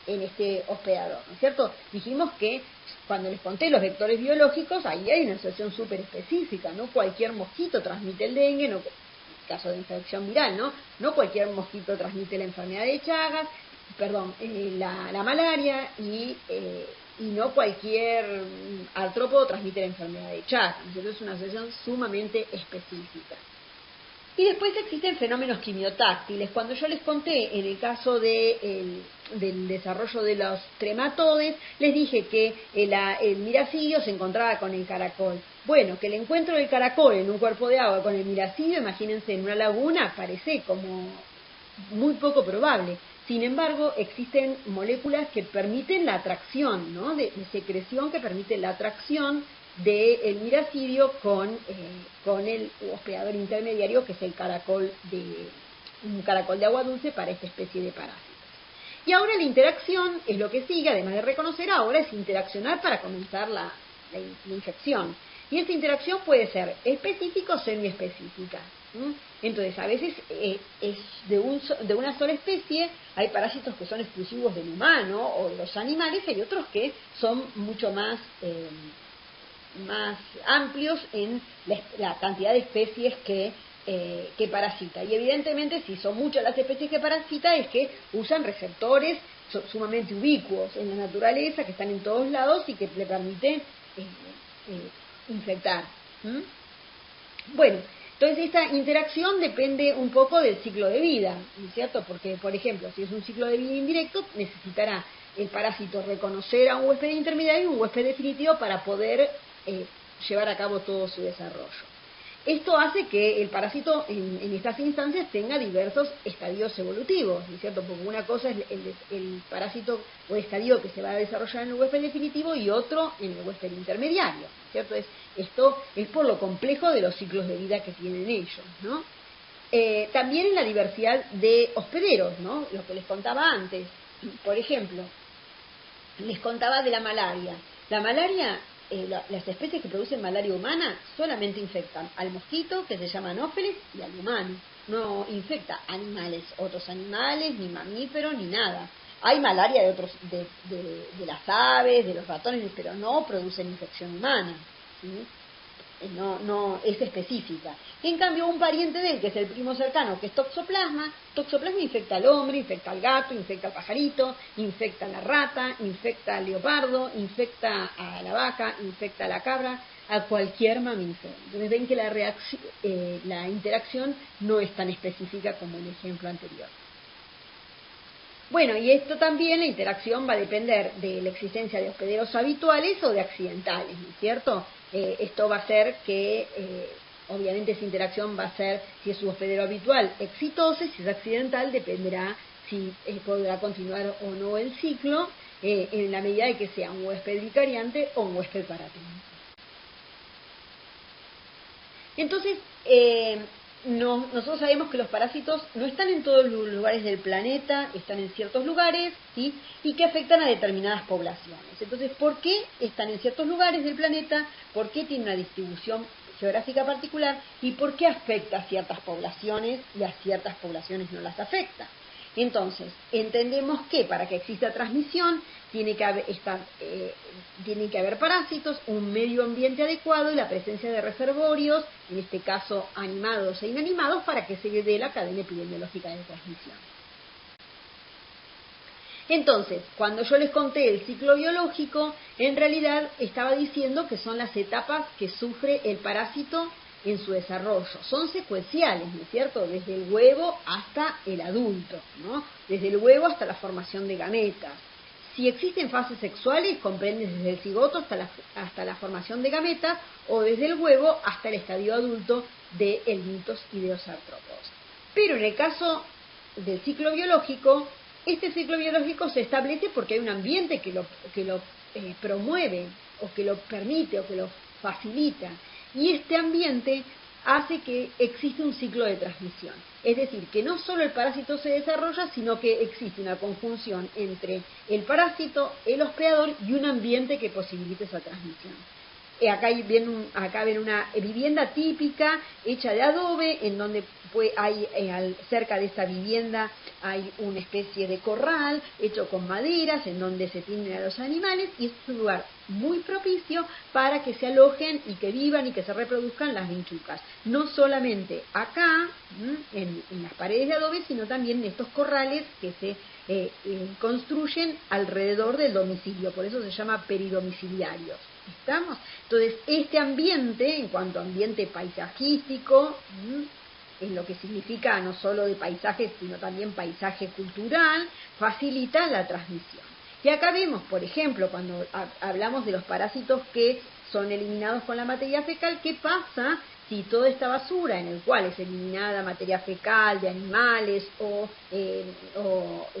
este hospedador, ¿no es cierto? Dijimos que cuando les conté los vectores biológicos, ahí hay una asociación súper específica, no cualquier mosquito transmite el dengue, no, caso de infección viral, ¿no? No cualquier mosquito transmite la enfermedad de Chagas, la malaria y no cualquier artrópodo transmite la enfermedad de Chagas. Entonces es una asociación sumamente específica. Y después existen fenómenos quimiotáctiles. Cuando yo les conté en el caso del desarrollo de los trematodes, les dije que el miracidio se encontraba con el caracol. Bueno, que el encuentro del caracol en un cuerpo de agua con el miracidio, imagínense, en una laguna, parece como muy poco probable. Sin embargo, existen moléculas que permiten la atracción, ¿no? de secreción que permite la atracción del miracidio con el hospedador intermediario, que es un caracol de agua dulce para esta especie de parásitos. Y ahora la interacción es lo que sigue, además de reconocer ahora, es interaccionar para comenzar la infección. Y esta interacción puede ser específica o semiespecífica. Entonces, a veces es de una sola especie, hay parásitos que son exclusivos del humano o de los animales, y hay otros que son mucho más amplios en la cantidad de especies que parasita. Y evidentemente, si son muchas las especies que parasita, es que usan receptores sumamente ubicuos en la naturaleza, que están en todos lados y que le permiten infectar. Bueno, entonces esta interacción depende un poco del ciclo de vida, ¿no es cierto? Porque, por ejemplo, si es un ciclo de vida indirecto, necesitará el parásito reconocer a un huésped intermediario y un huésped definitivo para poder llevar a cabo todo su desarrollo. Esto hace que el parásito en estas instancias tenga diversos estadios evolutivos, ¿no es cierto? Porque una cosa es el parásito o estadio que se va a desarrollar en el huésped definitivo y otro en el huésped intermediario, ¿no es cierto? Esto es por lo complejo de los ciclos de vida que tienen ellos, ¿no? También en la diversidad de hospederos, ¿no? Lo que les contaba antes. Por ejemplo, les contaba de la malaria. La malaria, las especies que producen malaria humana solamente infectan al mosquito, que se llama Anófeles, y al humano. No infecta otros animales, ni mamíferos, ni nada. Hay malaria de las aves, de los ratones, pero no producen infección humana, ¿sí? No es específica. En cambio, un pariente de él, que es el primo cercano, que es Toxoplasma infecta al hombre, infecta al gato, infecta al pajarito, infecta a la rata, infecta al leopardo, infecta a la vaca, infecta a la cabra, a cualquier mamífero. Entonces ven que la interacción no es tan específica como en el ejemplo anterior. Bueno, y esto también, la interacción va a depender de la existencia de hospederos habituales o de accidentales, ¿no es cierto? Esto va a ser que, obviamente esa interacción va a ser, si es un hospedero habitual, exitoso, y si es accidental, dependerá si podrá continuar o no el ciclo, en la medida de que sea un huésped vicariante o un huésped paratente. Entonces, nosotros sabemos que los parásitos no están en todos los lugares del planeta, están en ciertos lugares, ¿sí? Y que afectan a determinadas poblaciones. Entonces, ¿por qué están en ciertos lugares del planeta? ¿Por qué tienen una distribución geográfica particular? ¿Y por qué afecta a ciertas poblaciones y a ciertas poblaciones no las afecta? Entonces, entendemos que para que exista transmisión tiene que haber parásitos, un medio ambiente adecuado y la presencia de reservorios, en este caso animados e inanimados, para que se dé la cadena epidemiológica de transmisión. Entonces, cuando yo les conté el ciclo biológico, en realidad estaba diciendo que son las etapas que sufre el parásito en su desarrollo. Son secuenciales, ¿no es cierto? Desde el huevo hasta el adulto, ¿no? Desde el huevo hasta la formación de gametas. Si existen fases sexuales, comprende desde el cigoto hasta la formación de gametas, o desde el huevo hasta el estadio adulto de el mitos y de los artrópodos. Pero en el caso del ciclo biológico, este ciclo biológico se establece porque hay un ambiente que lo promueve, o que lo permite, o que lo facilita. Y este ambiente hace que exista un ciclo de transmisión. Es decir, que no solo el parásito se desarrolla, sino que existe una conjunción entre el parásito, el hospedador y un ambiente que posibilite esa transmisión. Acá ven una vivienda típica hecha de adobe, en donde hay cerca de esa vivienda hay una especie de corral hecho con maderas, en donde se tienen a los animales, y es un lugar muy propicio para que se alojen y que vivan y que se reproduzcan las vinchucas. No solamente acá, en las paredes de adobe, sino también en estos corrales que se construyen alrededor del domicilio, por eso se llama peridomiciliarios. ¿Estamos? Entonces, este ambiente, en cuanto a ambiente paisajístico, en lo que significa no solo de paisaje, sino también paisaje cultural, facilita la transmisión. Y acá vemos, por ejemplo, cuando hablamos de los parásitos que son eliminados con la materia fecal, ¿qué pasa si toda esta basura en el cual es eliminada materia fecal de animales o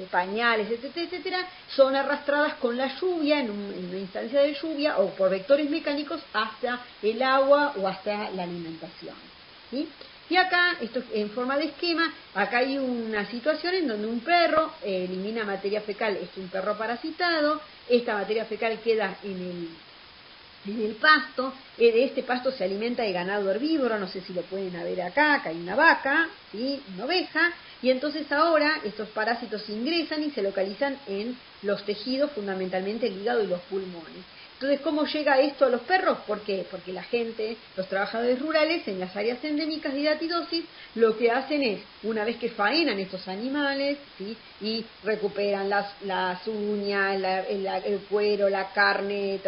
pañales, etcétera, etcétera, son arrastradas con la lluvia, en una instancia de lluvia, o por vectores mecánicos hasta el agua o hasta la alimentación, ¿sí? Y acá, esto en forma de esquema, acá hay una situación en donde un perro elimina materia fecal, es un perro parasitado, esta materia fecal queda en el pasto, de este pasto se alimenta el ganado herbívoro, no sé si lo pueden ver acá hay una vaca, ¿sí? Una oveja, y entonces ahora estos parásitos ingresan y se localizan en los tejidos, fundamentalmente el hígado y los pulmones. Entonces, ¿cómo llega esto a los perros? ¿Por qué? Porque la gente, los trabajadores rurales en las áreas endémicas de hidatidosis, lo que hacen es, una vez que faenan estos animales, ¿sí? Y recuperan las uñas, el cuero, la carne,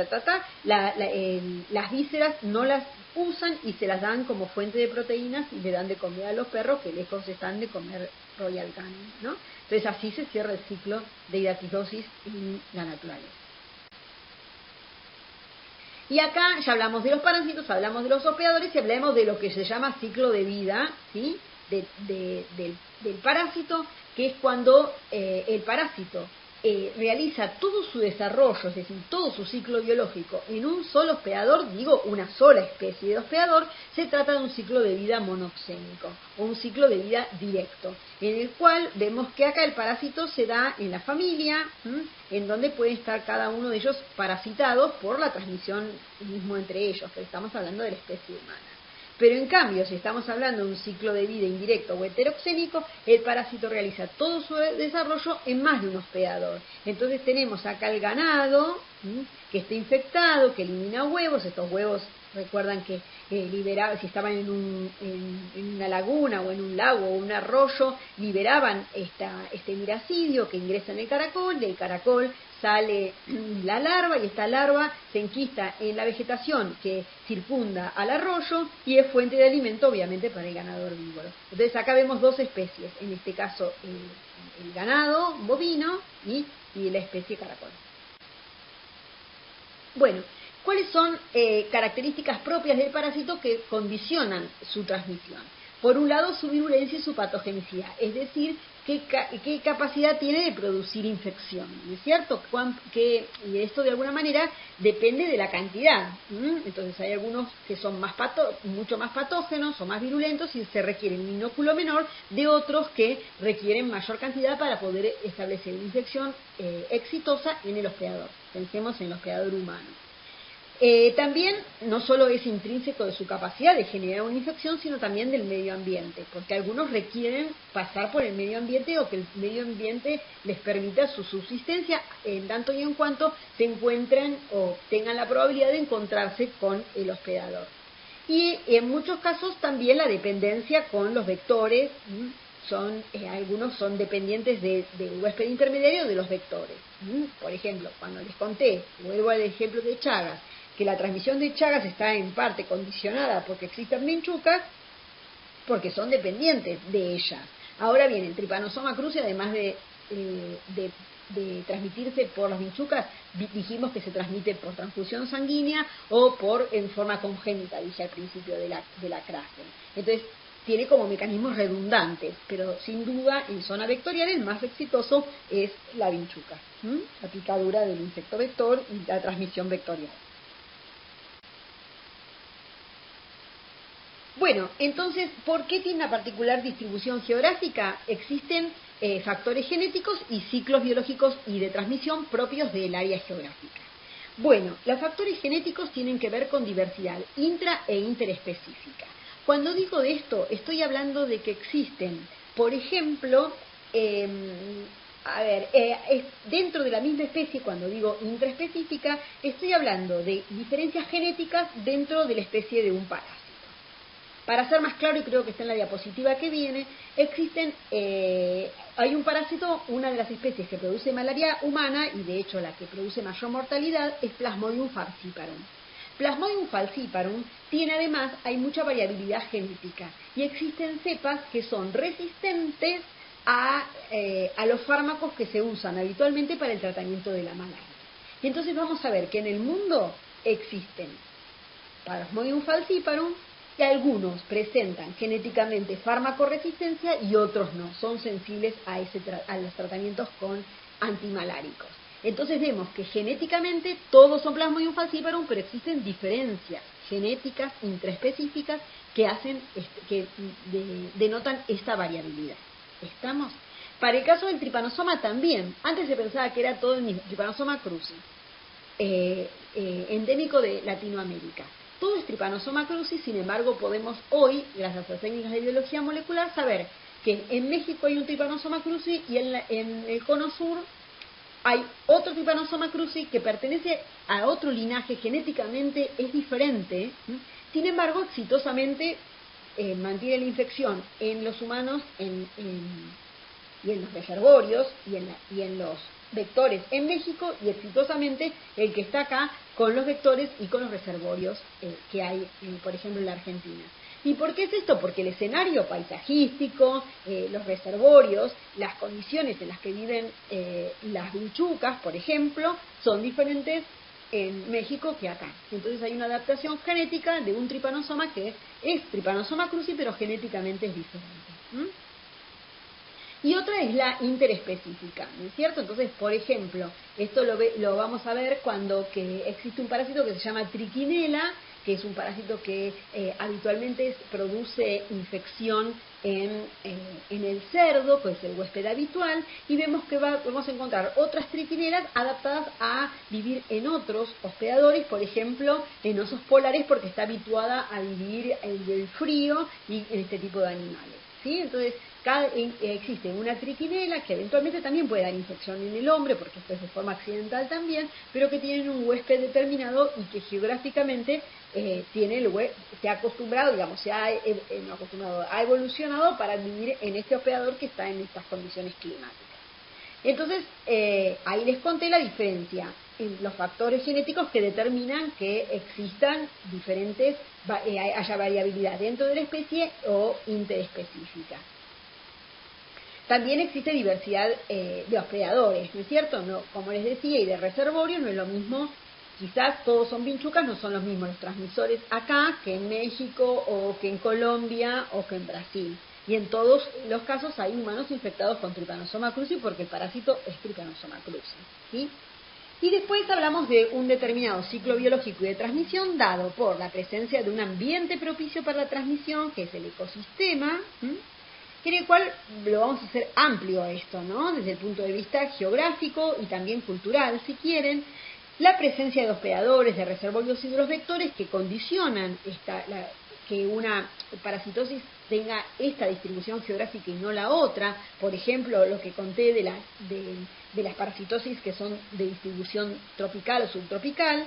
las vísceras no las usan y se las dan como fuente de proteínas y le dan de comer a los perros que lejos están de comer Royal Canin, ¿no? Entonces así se cierra el ciclo de hidatidosis en la naturaleza. Y acá ya hablamos de los parásitos, hablamos de los hospedadores y hablamos de lo que se llama ciclo de vida, ¿sí? Del parásito, que es cuando el parásito realiza todo su desarrollo, es decir, todo su ciclo biológico en un solo hospedador, digo una sola especie de hospedador. Se trata de un ciclo de vida monoxénico o un ciclo de vida directo, en el cual vemos que acá el parásito se da en la familia, en donde pueden estar cada uno de ellos parasitados por la transmisión mismo entre ellos, pero estamos hablando de la especie humana. Pero en cambio, si estamos hablando de un ciclo de vida indirecto o heteroxénico, el parásito realiza todo su desarrollo en más de un hospedador. Entonces tenemos acá el ganado, que está infectado, que elimina huevos. Estos huevos, recuerdan que liberaban, si estaban en una laguna o en un lago o un arroyo, liberaban este miracidio que ingresa en el caracol. Del caracol sale la larva y esta larva se enquista en la vegetación que circunda al arroyo y es fuente de alimento obviamente para el ganado herbívoro. Entonces acá vemos dos especies, en este caso el ganado bovino y la especie caracol. Bueno, ¿cuáles son características propias del parásito que condicionan su transmisión? Por un lado, su virulencia y su patogenicidad, es decir, qué capacidad tiene de producir infección, ¿no es cierto? Y esto de alguna manera depende de la cantidad. Entonces hay algunos que son mucho más patógenos o más virulentos y se requiere un inóculo menor, de otros que requieren mayor cantidad para poder establecer una infección exitosa en el hospedador. Pensemos en el hospedador humano. También no solo es intrínseco de su capacidad de generar una infección, sino también del medio ambiente, porque algunos requieren pasar por el medio ambiente o que el medio ambiente les permita su subsistencia, en tanto y en cuanto se encuentren o tengan la probabilidad de encontrarse con el hospedador. Y en muchos casos también la dependencia con los vectores, algunos son dependientes del huésped intermediario de los vectores. Por ejemplo, cuando les conté, vuelvo al ejemplo de Chagas, que la transmisión de Chagas está en parte condicionada porque existan vinchucas, porque son dependientes de ellas. Ahora bien, el Trypanosoma cruzi, además de transmitirse por las vinchucas, dijimos que se transmite por transfusión sanguínea o en forma congénita, dije al principio de la clase. Entonces, tiene como mecanismos redundantes, pero sin duda en zona vectorial el más exitoso es la vinchuca, la picadura del insecto vector y la transmisión vectorial. Bueno, entonces, ¿por qué tiene una particular distribución geográfica? Existen factores genéticos y ciclos biológicos y de transmisión propios del área geográfica. Bueno, los factores genéticos tienen que ver con diversidad intra e interespecífica. Cuando digo de esto, estoy hablando de que existen, por ejemplo, dentro de la misma especie, cuando digo intraespecífica, estoy hablando de diferencias genéticas dentro de la especie de un parásito. Para ser más claro, y creo que está en la diapositiva que viene, hay un parásito, una de las especies que produce malaria humana, y de hecho la que produce mayor mortalidad, es Plasmodium falciparum. Plasmodium falciparum tiene además, hay mucha variabilidad genética, y existen cepas que son resistentes a los fármacos que se usan habitualmente para el tratamiento de la malaria. Y entonces vamos a ver que en el mundo existen Plasmodium falciparum, y algunos presentan genéticamente farmacoresistencia y otros no, son sensibles a los tratamientos con antimaláricos. Entonces vemos que genéticamente todos son Plasmodium falciparum, pero existen diferencias genéticas intraespecíficas que denotan esta variabilidad. ¿Estamos? Para el caso del Trypanosoma también, antes se pensaba que era todo el mismo, Trypanosoma cruzi, endémico de Latinoamérica. Todo es Trypanosoma cruzi, sin embargo podemos hoy, gracias a técnicas de biología molecular, saber que en México hay un Trypanosoma cruzi y en el cono sur hay otro Trypanosoma cruzi que pertenece a otro linaje, genéticamente es diferente, sin embargo exitosamente mantiene la infección en los humanos y en los reservorios y en los vectores en México, y exitosamente el que está acá con los vectores y con los reservorios que hay, por ejemplo, en la Argentina. ¿Y por qué es esto? Porque el escenario paisajístico, los reservorios, las condiciones en las que viven las vinchucas, por ejemplo, son diferentes en México que acá. Entonces hay una adaptación genética de un Trypanosoma que es Trypanosoma cruzi, pero genéticamente es diferente. Y otra es la interespecífica, ¿no es cierto? Entonces, por ejemplo, esto lo vamos a ver cuando existe un parásito que se llama Trichinella, que es un parásito que habitualmente produce infección en el cerdo, que es el huésped habitual, y vemos que vamos a encontrar otras triquinelas adaptadas a vivir en otros hospedadores, por ejemplo, en osos polares, porque está habituada a vivir en el frío y en este tipo de animales, ¿sí? Entonces, existe una trichinela que eventualmente también puede dar infección en el hombre, porque esto es de forma accidental también, pero que tienen un huésped determinado y que geográficamente se ha acostumbrado, digamos, ha evolucionado para vivir en este hospedador que está en estas condiciones climáticas. Entonces, ahí les conté la diferencia en los factores genéticos que determinan que existan haya variabilidad dentro de la especie o interespecífica. También existe diversidad de hospedadores, ¿no es cierto? No, como les decía, y de reservorios no es lo mismo, quizás todos son vinchucas, no son los mismos los transmisores acá que en México o que en Colombia o que en Brasil. Y en todos los casos hay humanos infectados con Trypanosoma cruzi porque el parásito es Trypanosoma cruzi, ¿sí? Y después hablamos de un determinado ciclo biológico y de transmisión dado por la presencia de un ambiente propicio para la transmisión, que es el ecosistema, en el cual lo vamos a hacer amplio esto, ¿no? Desde el punto de vista geográfico y también cultural, si quieren. La presencia de hospedadores, de reservorios y de los vectores que condicionan que una parasitosis tenga esta distribución geográfica y no la otra. Por ejemplo, lo que conté de las parasitosis que son de distribución tropical o subtropical,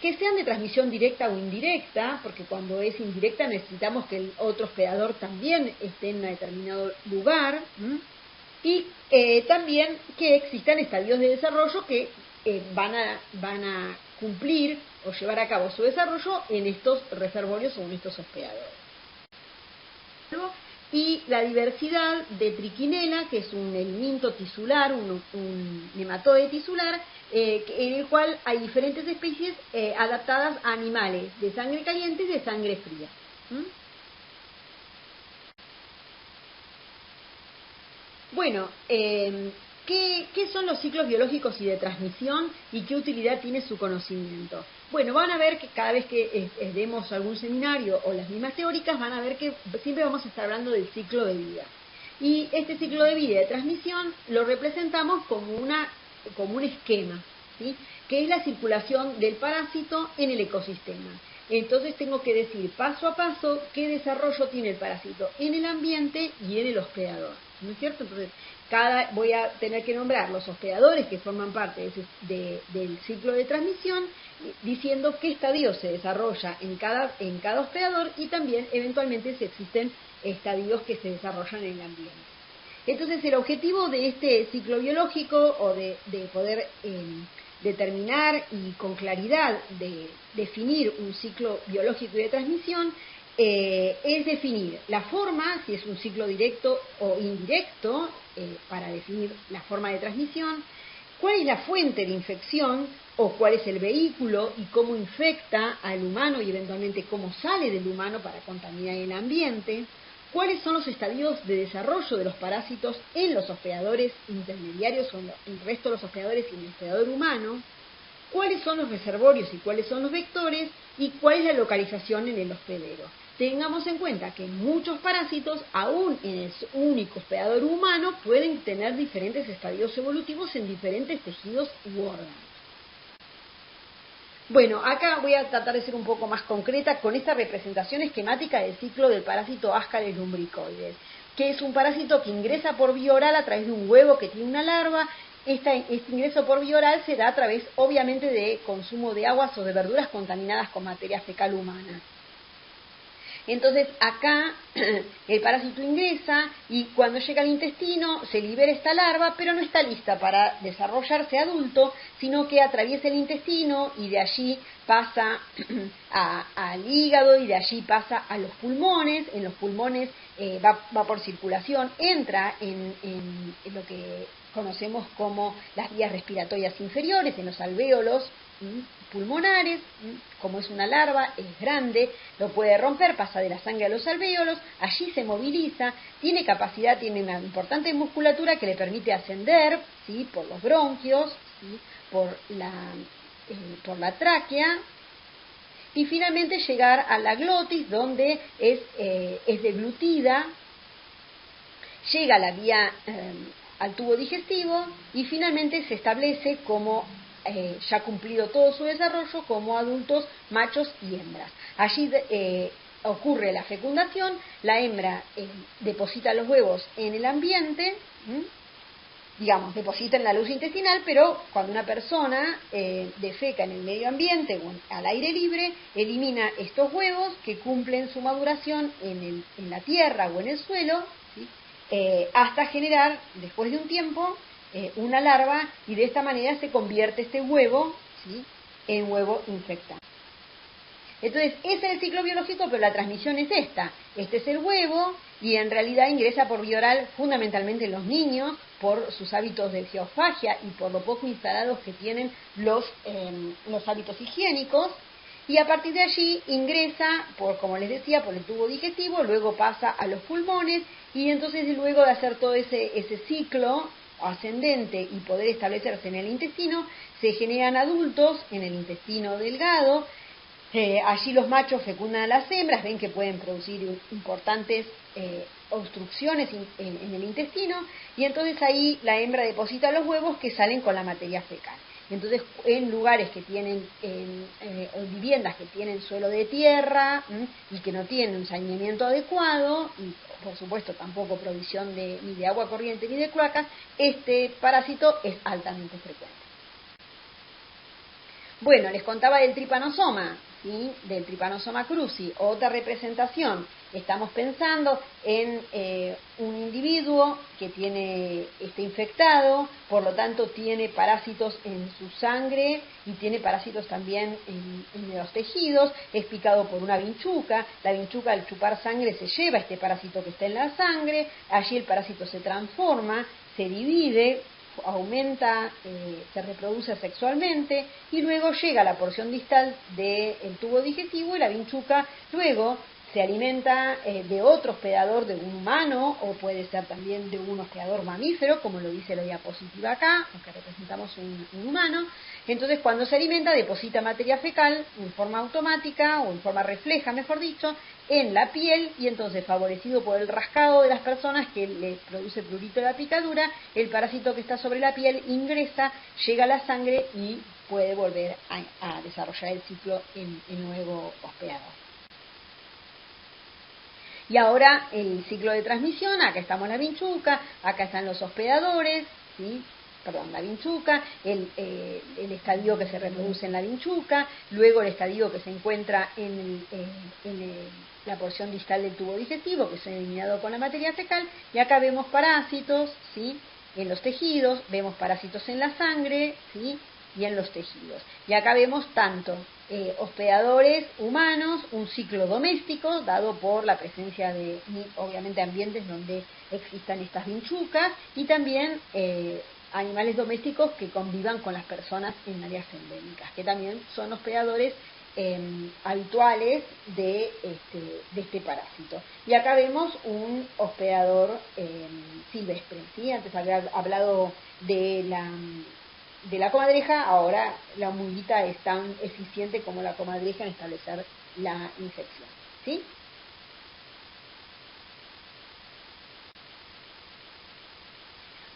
que sean de transmisión directa o indirecta, porque cuando es indirecta necesitamos que el otro hospedador también esté en un determinado lugar, y también que existan estadios de desarrollo que van a cumplir o llevar a cabo su desarrollo en estos reservorios o en estos hospedadores. Y la diversidad de triquinela, que es un helminto tisular, un nematode tisular, en el cual hay diferentes especies adaptadas a animales de sangre caliente y de sangre fría. Bueno, ¿qué son los ciclos biológicos y de transmisión y qué utilidad tiene su conocimiento? Bueno, van a ver que cada vez que demos algún seminario o las mismas teóricas, van a ver que siempre vamos a estar hablando del ciclo de vida. Y este ciclo de vida y de transmisión lo representamos como un esquema, ¿sí? Que es la circulación del parásito en el ecosistema. Entonces tengo que decir paso a paso qué desarrollo tiene el parásito en el ambiente y en el hospedador, ¿no es cierto? Entonces, voy a tener que nombrar los hospedadores que forman parte del ciclo de transmisión, diciendo qué estadio se desarrolla en cada hospedador y también eventualmente si existen estadios que se desarrollan en el ambiente. Entonces, el objetivo de este ciclo biológico o de poder determinar y con claridad de definir un ciclo biológico y de transmisión es definir la forma, si es un ciclo directo o indirecto, para definir la forma de transmisión, cuál es la fuente de infección o cuál es el vehículo y cómo infecta al humano y eventualmente cómo sale del humano para contaminar el ambiente, cuáles son los estadios de desarrollo de los parásitos en los hospedadores intermediarios o en el resto de los hospedadores y en el hospedador humano, cuáles son los reservorios y cuáles son los vectores y cuál es la localización en el hospedero. Tengamos en cuenta que muchos parásitos, aún en el único hospedador humano, pueden tener diferentes estadios evolutivos en diferentes tejidos u órganos. Bueno, acá voy a tratar de ser un poco más concreta con esta representación esquemática del ciclo del parásito Ascaris lumbricoides, que es un parásito que ingresa por vía oral a través de un huevo que tiene una larva. Este ingreso por vía oral se da a través, obviamente, de consumo de aguas o de verduras contaminadas con materia fecal humana. Entonces, acá el parásito ingresa y cuando llega al intestino se libera esta larva, pero no está lista para desarrollarse adulto, sino que atraviesa el intestino y de allí pasa al hígado y de allí pasa a los pulmones. En los pulmones va por circulación, entra en lo que conocemos como las vías respiratorias inferiores, en los alvéolos pulmonares. Como es una larva, es grande, lo puede romper, pasa de la sangre a los alvéolos, allí se moviliza, tiene capacidad, tiene una importante musculatura que le permite ascender, ¿sí?, por los bronquios, ¿sí?, por la tráquea, y finalmente llegar a la glotis, donde es deglutida, llega a la vía al tubo digestivo y finalmente se establece como ya cumplido todo su desarrollo como adultos machos y hembras. Allí ocurre la fecundación, la hembra deposita los huevos en el ambiente, digamos, deposita en la luz intestinal, pero cuando una persona defeca en el medio ambiente o al aire libre, elimina estos huevos que cumplen su maduración en la tierra o en el suelo, ¿sí?, hasta generar, después de un tiempo, una larva, y de esta manera se convierte este huevo, ¿sí?, en huevo infectado. Entonces, ese es el ciclo biológico, pero la transmisión es esta. Este es el huevo y en realidad ingresa por vía oral fundamentalmente en los niños por sus hábitos de geofagia y por lo poco instalados que tienen los hábitos higiénicos. Y a partir de allí ingresa, como les decía, por el tubo digestivo, luego pasa a los pulmones y entonces luego de hacer todo ese ciclo ascendente y poder establecerse en el intestino, se generan adultos en el intestino delgado. Allí los machos fecundan a las hembras, ven que pueden producir importantes obstrucciones en el intestino y entonces ahí la hembra deposita los huevos que salen con la materia fecal. Entonces, en lugares que tienen, en viviendas que tienen suelo de tierra y que no tienen un saneamiento adecuado, y por supuesto tampoco provisión ni de agua corriente ni de cloacas, este parásito es altamente frecuente. Bueno, les contaba del tripanosoma, ¿sí? Del Trypanosoma cruzi. Otra representación, estamos pensando en un individuo que está infectado, por lo tanto tiene parásitos en su sangre y tiene parásitos también en los tejidos, es picado por una vinchuca, la vinchuca al chupar sangre se lleva este parásito que está en la sangre, allí el parásito se transforma, se divide, aumenta, se reproduce sexualmente y luego llega a la porción distal del tubo digestivo y la vinchuca luego se alimenta de otro hospedador, de un humano o puede ser también de un hospedador mamífero, como lo dice la diapositiva acá, aunque representamos un humano. Entonces, cuando se alimenta, deposita materia fecal en forma automática o en forma refleja, mejor dicho, en la piel y entonces, favorecido por el rascado de las personas que le produce prurito de la picadura, el parásito que está sobre la piel ingresa, llega a la sangre y puede volver a desarrollar el ciclo en nuevo hospedador. Y ahora el ciclo de transmisión, acá estamos la vinchuca, acá están los hospedadores, ¿sí? La vinchuca, el estadio que se reproduce en la vinchuca, luego el estadio que se encuentra en la porción distal del tubo digestivo, que es eliminado con la materia fecal, y acá vemos parásitos, ¿sí? En los tejidos, vemos parásitos en la sangre, ¿sí? Y en los tejidos. Y acá vemos tanto hospedadores humanos, un ciclo doméstico dado por la presencia de, obviamente, ambientes donde existan estas vinchucas y también animales domésticos que convivan con las personas en áreas endémicas, que también son hospedadores habituales de este parásito. Y acá vemos un hospedador silvestre, ¿sí? Antes había hablado de la comadreja, ahora la hormiguita es tan eficiente como la comadreja en establecer la infección, ¿sí?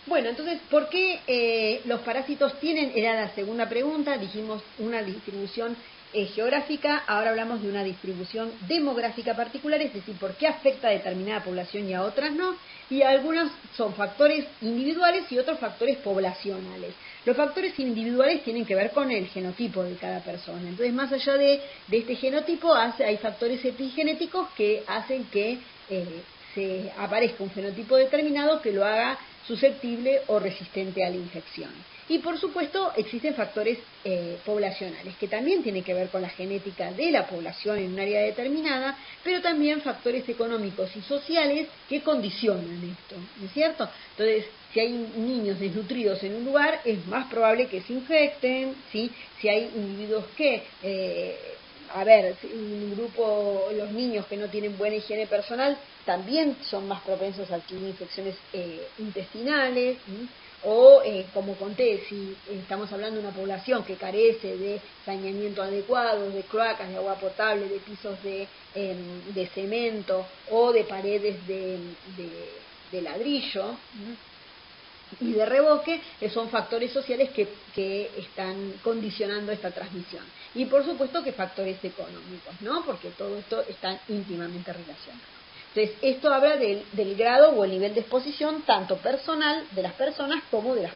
Bueno, entonces, ¿por qué los parásitos tienen, era la segunda pregunta, dijimos una distribución geográfica, ahora hablamos de una distribución demográfica particular, es decir, por qué afecta a determinada población y a otras no, y algunos son factores individuales y otros factores poblacionales. Los factores individuales tienen que ver con el genotipo de cada persona, entonces más allá de este genotipo hay factores epigenéticos que hacen que se aparezca un fenotipo determinado que lo haga susceptible o resistente a la infección. Y por supuesto existen factores poblacionales que también tienen que ver con la genética de la población en un área determinada, pero también factores económicos y sociales que condicionan esto, ¿no es cierto? Entonces, si hay niños desnutridos en un lugar, es más probable que se infecten, ¿sí? Si hay individuos que un grupo, los niños que no tienen buena higiene personal también son más propensos a adquirir infecciones intestinales, ¿sí? O, como conté, si estamos hablando de una población que carece de saneamiento adecuado, de cloacas, de agua potable, de pisos de cemento o de paredes de ladrillo, y de revoque, son factores sociales que están condicionando esta transmisión. Y por supuesto que factores económicos, ¿no? Porque todo esto está íntimamente relacionado. Entonces, esto habla del grado o el nivel de exposición tanto personal de las personas como de las.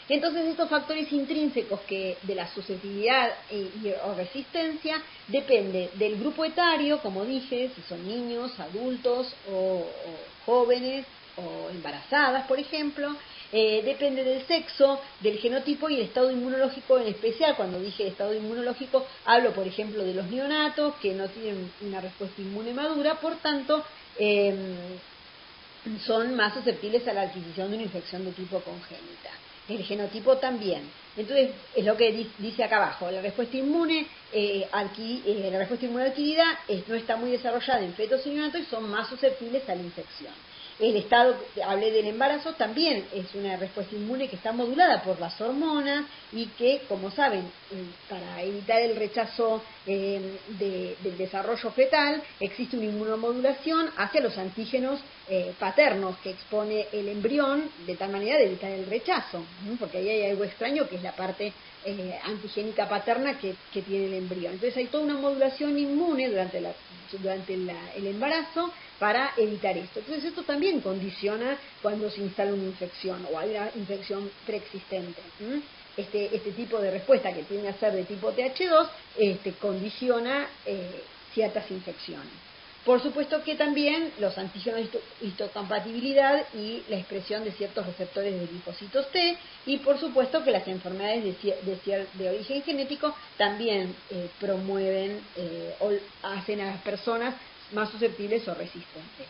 Entonces, estos factores intrínsecos de la susceptibilidad o resistencia depende del grupo etario, como dije, si son niños, adultos o jóvenes o embarazadas, por ejemplo, depende del sexo, del genotipo y el estado inmunológico en especial. Cuando dije estado inmunológico, hablo, por ejemplo, de los neonatos que no tienen una respuesta inmune madura, por tanto, son más susceptibles a la adquisición de una infección de tipo congénita. El genotipo también. Entonces, es lo que dice acá abajo, la respuesta inmune adquirida no está muy desarrollada en fetos y neonatos y son más susceptibles a la infección. El estado, hablé del embarazo, también es una respuesta inmune que está modulada por las hormonas y que, como saben, para evitar el rechazo del desarrollo fetal, existe una inmunomodulación hacia los antígenos paternos que expone el embrión de tal manera de evitar el rechazo, ¿no? Porque ahí hay algo extraño que es la parte antigénica paterna que tiene el embrión. Entonces hay toda una modulación inmune durante el embarazo para evitar esto. Entonces esto también condiciona cuando se instala una infección o hay una infección preexistente. Este tipo de respuesta que tiene a ser de tipo TH2 condiciona ciertas infecciones. Por supuesto que también los antígenos de histocompatibilidad y la expresión de ciertos receptores de linfocitos T, y por supuesto que las enfermedades de origen genético también promueven o hacen a las personas más susceptibles o resistentes.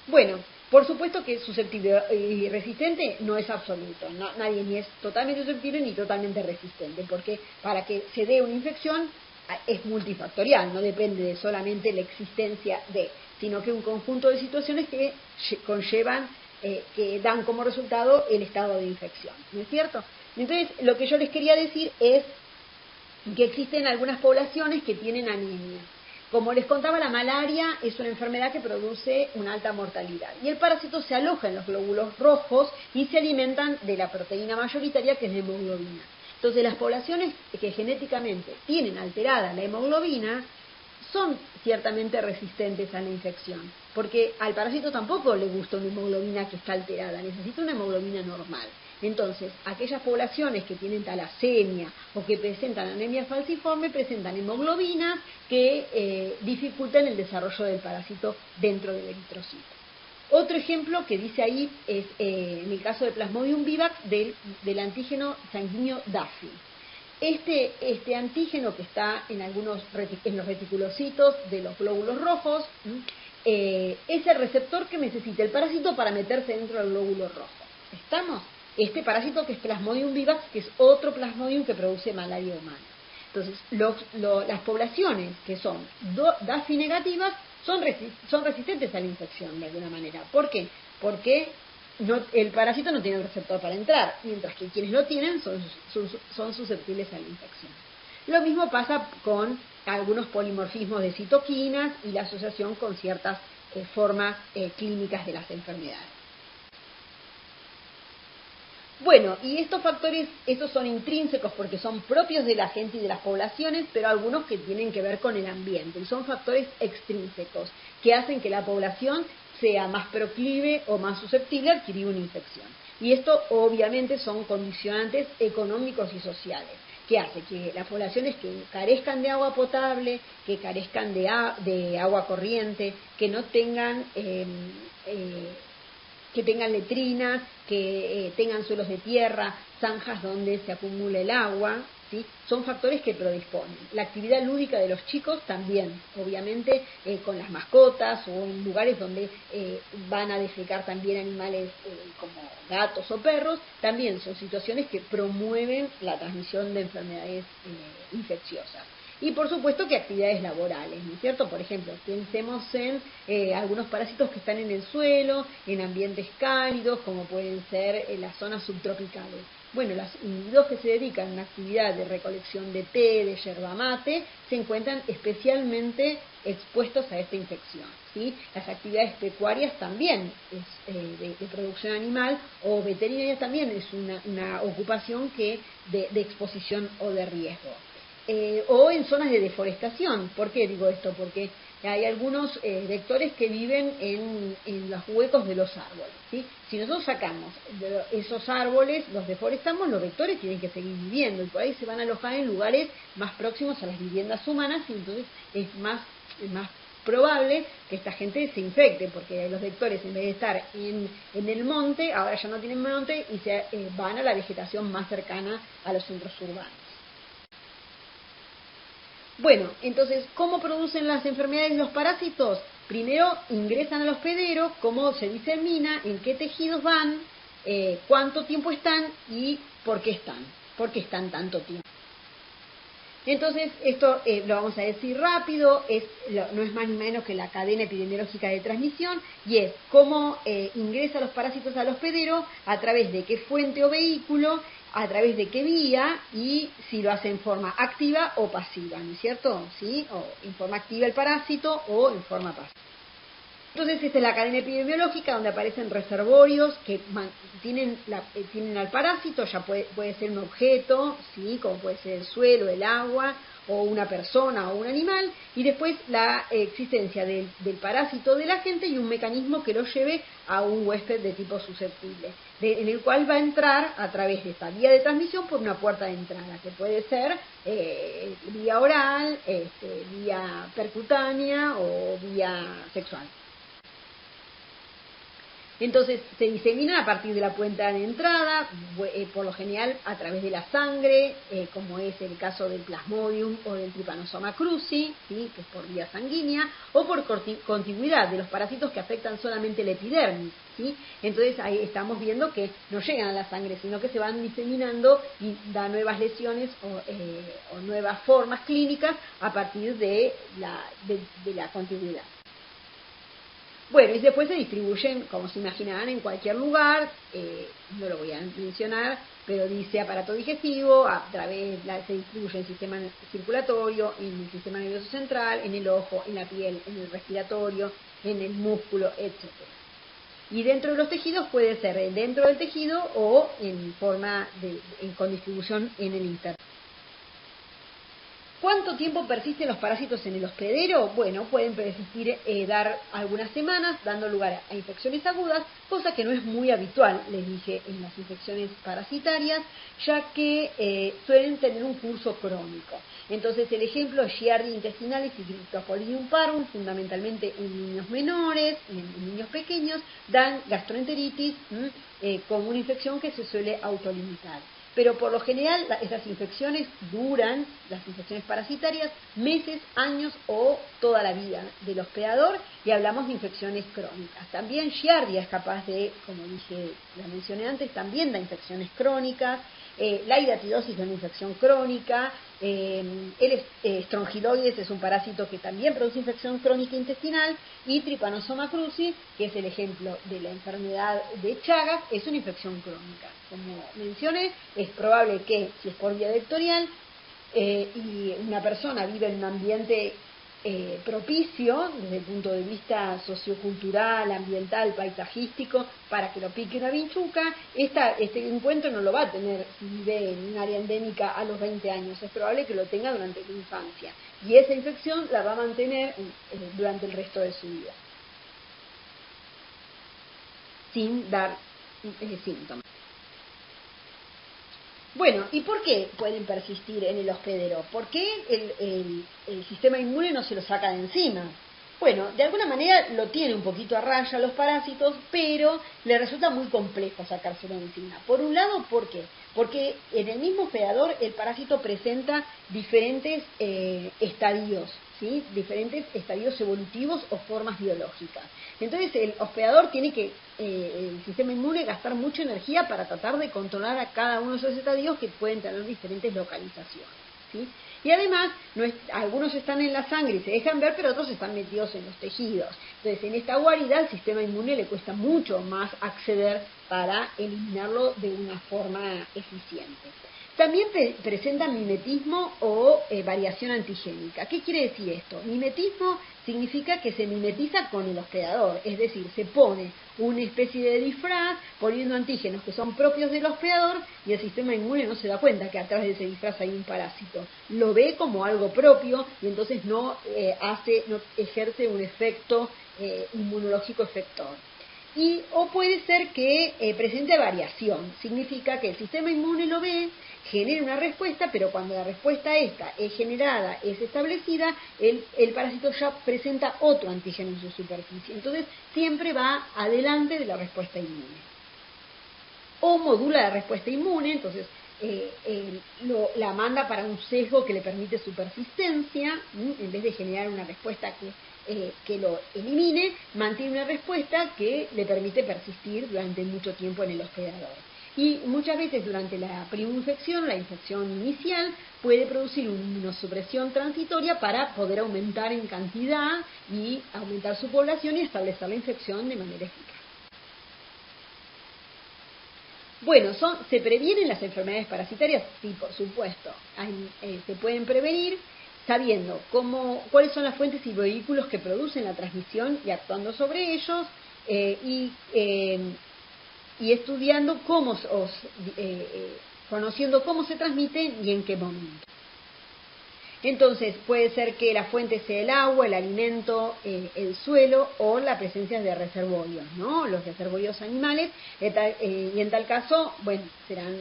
Bueno, por supuesto que susceptible y resistente no es absoluto, nadie ni es totalmente susceptible ni totalmente resistente, porque para que se dé una infección es multifactorial, no depende de solamente la existencia de, sino que un conjunto de situaciones que conllevan, que dan como resultado el estado de infección, ¿no es cierto? Entonces, lo que yo les quería decir es que existen algunas poblaciones que tienen anemia. Como les contaba, la malaria es una enfermedad que produce una alta mortalidad y el parásito se aloja en los glóbulos rojos y se alimentan de la proteína mayoritaria, que es la hemoglobina. Entonces, las poblaciones que genéticamente tienen alterada la hemoglobina son ciertamente resistentes a la infección, porque al parásito tampoco le gusta una hemoglobina que está alterada, necesita una hemoglobina normal. Entonces, aquellas poblaciones que tienen talasemia o que presentan anemia falciforme presentan hemoglobinas que dificultan el desarrollo del parásito dentro del eritrocito. Otro ejemplo que dice ahí es, en el caso de Plasmodium vivax, del antígeno sanguíneo DAFI. Este antígeno que está en los reticulocitos de los glóbulos rojos, es el receptor que necesita el parásito para meterse dentro del glóbulo rojo. ¿Estamos? Este parásito que es Plasmodium vivax, que es otro Plasmodium que produce malaria humana. Entonces, las poblaciones que son DAFI negativas son resistentes a la infección de alguna manera. ¿Por qué? Porque el parásito no tiene el receptor para entrar, mientras que quienes lo tienen son susceptibles a la infección. Lo mismo pasa con algunos polimorfismos de citoquinas y la asociación con ciertas formas clínicas de las enfermedades. Bueno, y estos factores, estos son intrínsecos porque son propios de la gente y de las poblaciones, pero algunos que tienen que ver con el ambiente, y son factores extrínsecos que hacen que la población sea más proclive o más susceptible a adquirir una infección. Y esto obviamente son condicionantes económicos y sociales, que hace que las poblaciones que carezcan de agua potable, que carezcan de agua corriente, que no tengan que tengan letrinas, que tengan suelos de tierra, zanjas donde se acumula el agua, ¿sí? Son factores que predisponen. La actividad lúdica de los chicos también, obviamente con las mascotas o en lugares donde van a defecar también animales como gatos o perros, también son situaciones que promueven la transmisión de enfermedades infecciosas. Y por supuesto que actividades laborales, ¿no es cierto? Por ejemplo, pensemos en algunos parásitos que están en el suelo, en ambientes cálidos, como pueden ser en las zonas subtropicales. Bueno, los individuos que se dedican a una actividad de recolección de té, de yerba mate, se encuentran especialmente expuestos a esta infección, ¿sí? Las actividades pecuarias también, de producción animal o veterinarias también es una ocupación que de exposición o de riesgo. O en zonas de deforestación. ¿Por qué digo esto? Porque hay algunos vectores que viven en los huecos de los árboles, ¿sí? Si nosotros sacamos esos árboles, los deforestamos, los vectores tienen que seguir viviendo y por ahí se van a alojar en lugares más próximos a las viviendas humanas y entonces es más probable que esta gente se infecte, porque los vectores, en vez de estar en el monte, ahora ya no tienen monte y se van a la vegetación más cercana a los centros urbanos. Bueno, entonces, ¿cómo producen las enfermedades los parásitos? Primero ingresan al hospedero, cómo se disemina, en qué tejidos van, cuánto tiempo están y por qué están tanto tiempo. Entonces, esto lo vamos a decir rápido, no es más ni menos que la cadena epidemiológica de transmisión, y es cómo ingresan los parásitos al hospedero, a través de qué fuente o vehículo, a través de qué vía, y si lo hace en forma activa o pasiva, ¿no es cierto? ¿Sí? O en forma activa el parásito o en forma pasiva. Entonces, esta es la cadena epidemiológica donde aparecen reservorios que tienen al parásito, ya puede ser un objeto, ¿sí? Como puede ser el suelo, el agua, o una persona o un animal, y después la existencia del parásito de la gente y un mecanismo que lo lleve a un huésped de tipo susceptible, en el cual va a entrar a través de esta vía de transmisión por una puerta de entrada, que puede ser vía oral, vía percutánea o vía sexual. Entonces se disemina a partir de la puerta de entrada, por lo general a través de la sangre, como es el caso del Plasmodium o del Trypanosoma cruzi, ¿sí? Que es por vía sanguínea, o por contigüidad de los parásitos que afectan solamente la epidermis, ¿sí? Entonces ahí estamos viendo que no llegan a la sangre, sino que se van diseminando y da nuevas lesiones o nuevas formas clínicas a partir de la contigüidad. Bueno, y después se distribuyen, como se imaginarán, en cualquier lugar, no lo voy a mencionar, pero dice aparato digestivo, se distribuye en el sistema circulatorio, en el sistema nervioso central, en el ojo, en la piel, en el respiratorio, en el músculo, etc. Y dentro de los tejidos puede ser dentro del tejido o con distribución en el interno. ¿Cuánto tiempo persisten los parásitos en el hospedero? Bueno, pueden persistir, dar algunas semanas, dando lugar a infecciones agudas, cosa que no es muy habitual, les dije, en las infecciones parasitarias, ya que suelen tener un curso crónico. Entonces, el ejemplo es Giardia intestinalis y Cryptosporidium parvum, fundamentalmente en niños menores, en niños pequeños, dan gastroenteritis como una infección que se suele autolimitar. Pero por lo general esas infecciones duran, las infecciones parasitarias, meses, años o toda la vida del hospedador, y hablamos de infecciones crónicas. También Giardia es capaz de, como dije, la mencioné antes, también da infecciones crónicas. La hidatidosis es una infección crónica, el Strongyloides es un parásito que también produce infección crónica intestinal, y Trypanosoma cruzi, que es el ejemplo de la enfermedad de Chagas, es una infección crónica. Como mencioné, es probable que, si es por vía vectorial, y una persona vive en un ambiente propicio desde el punto de vista sociocultural, ambiental, paisajístico, para que lo pique una vinchuca, este encuentro no lo va a tener si vive en un área endémica a los 20 años, es probable que lo tenga durante la infancia, y esa infección la va a mantener durante el resto de su vida, sin dar síntomas. Bueno, ¿y por qué pueden persistir en el hospedero? ¿Por qué el sistema inmune no se lo saca de encima? Bueno, de alguna manera lo tiene un poquito a raya los parásitos, pero le resulta muy complejo sacárselo de encima. Por un lado, ¿por qué? Porque en el mismo hospedador el parásito presenta diferentes estadios, ¿sí? Diferentes estadios evolutivos o formas biológicas. Entonces el hospedador tiene que, el sistema inmune, gastar mucha energía para tratar de controlar a cada uno de esos estadios que pueden tener diferentes localizaciones, ¿sí? Y además, algunos están en la sangre y se dejan ver, pero otros están metidos en los tejidos. Entonces, en esta guarida, al sistema inmune le cuesta mucho más acceder para eliminarlo de una forma eficiente. También presentan mimetismo o variación antigénica. ¿Qué quiere decir esto? Mimetismo significa que se mimetiza con el hospedador, es decir, se pone una especie de disfraz poniendo antígenos que son propios del hospedador, y el sistema inmune no se da cuenta que atrás de ese disfraz hay un parásito. Lo ve como algo propio y entonces no ejerce un efecto inmunológico efector. O puede ser que presente variación, significa que el sistema inmune lo ve, genera una respuesta, pero cuando la respuesta esta es generada, es establecida, el parásito ya presenta otro antígeno en su superficie, entonces siempre va adelante de la respuesta inmune. O modula la respuesta inmune, entonces la manda para un sesgo que le permite su persistencia, en vez de generar una respuesta que lo elimine, mantiene una respuesta que le permite persistir durante mucho tiempo en el hospedador. Y muchas veces durante la primoinfección, la infección inicial, puede producir una inmunosupresión transitoria para poder aumentar en cantidad y aumentar su población y establecer la infección de manera eficaz. Bueno, se previenen las enfermedades parasitarias, sí, por supuesto. Se pueden prevenir sabiendo cuáles son las fuentes y vehículos que producen la transmisión y actuando sobre ellos, y estudiando conociendo cómo se transmiten y en qué momento. Entonces, puede ser que la fuente sea el agua, el alimento, el suelo o la presencia de reservorios, ¿no? Los reservorios animales, y en tal caso, bueno, serán,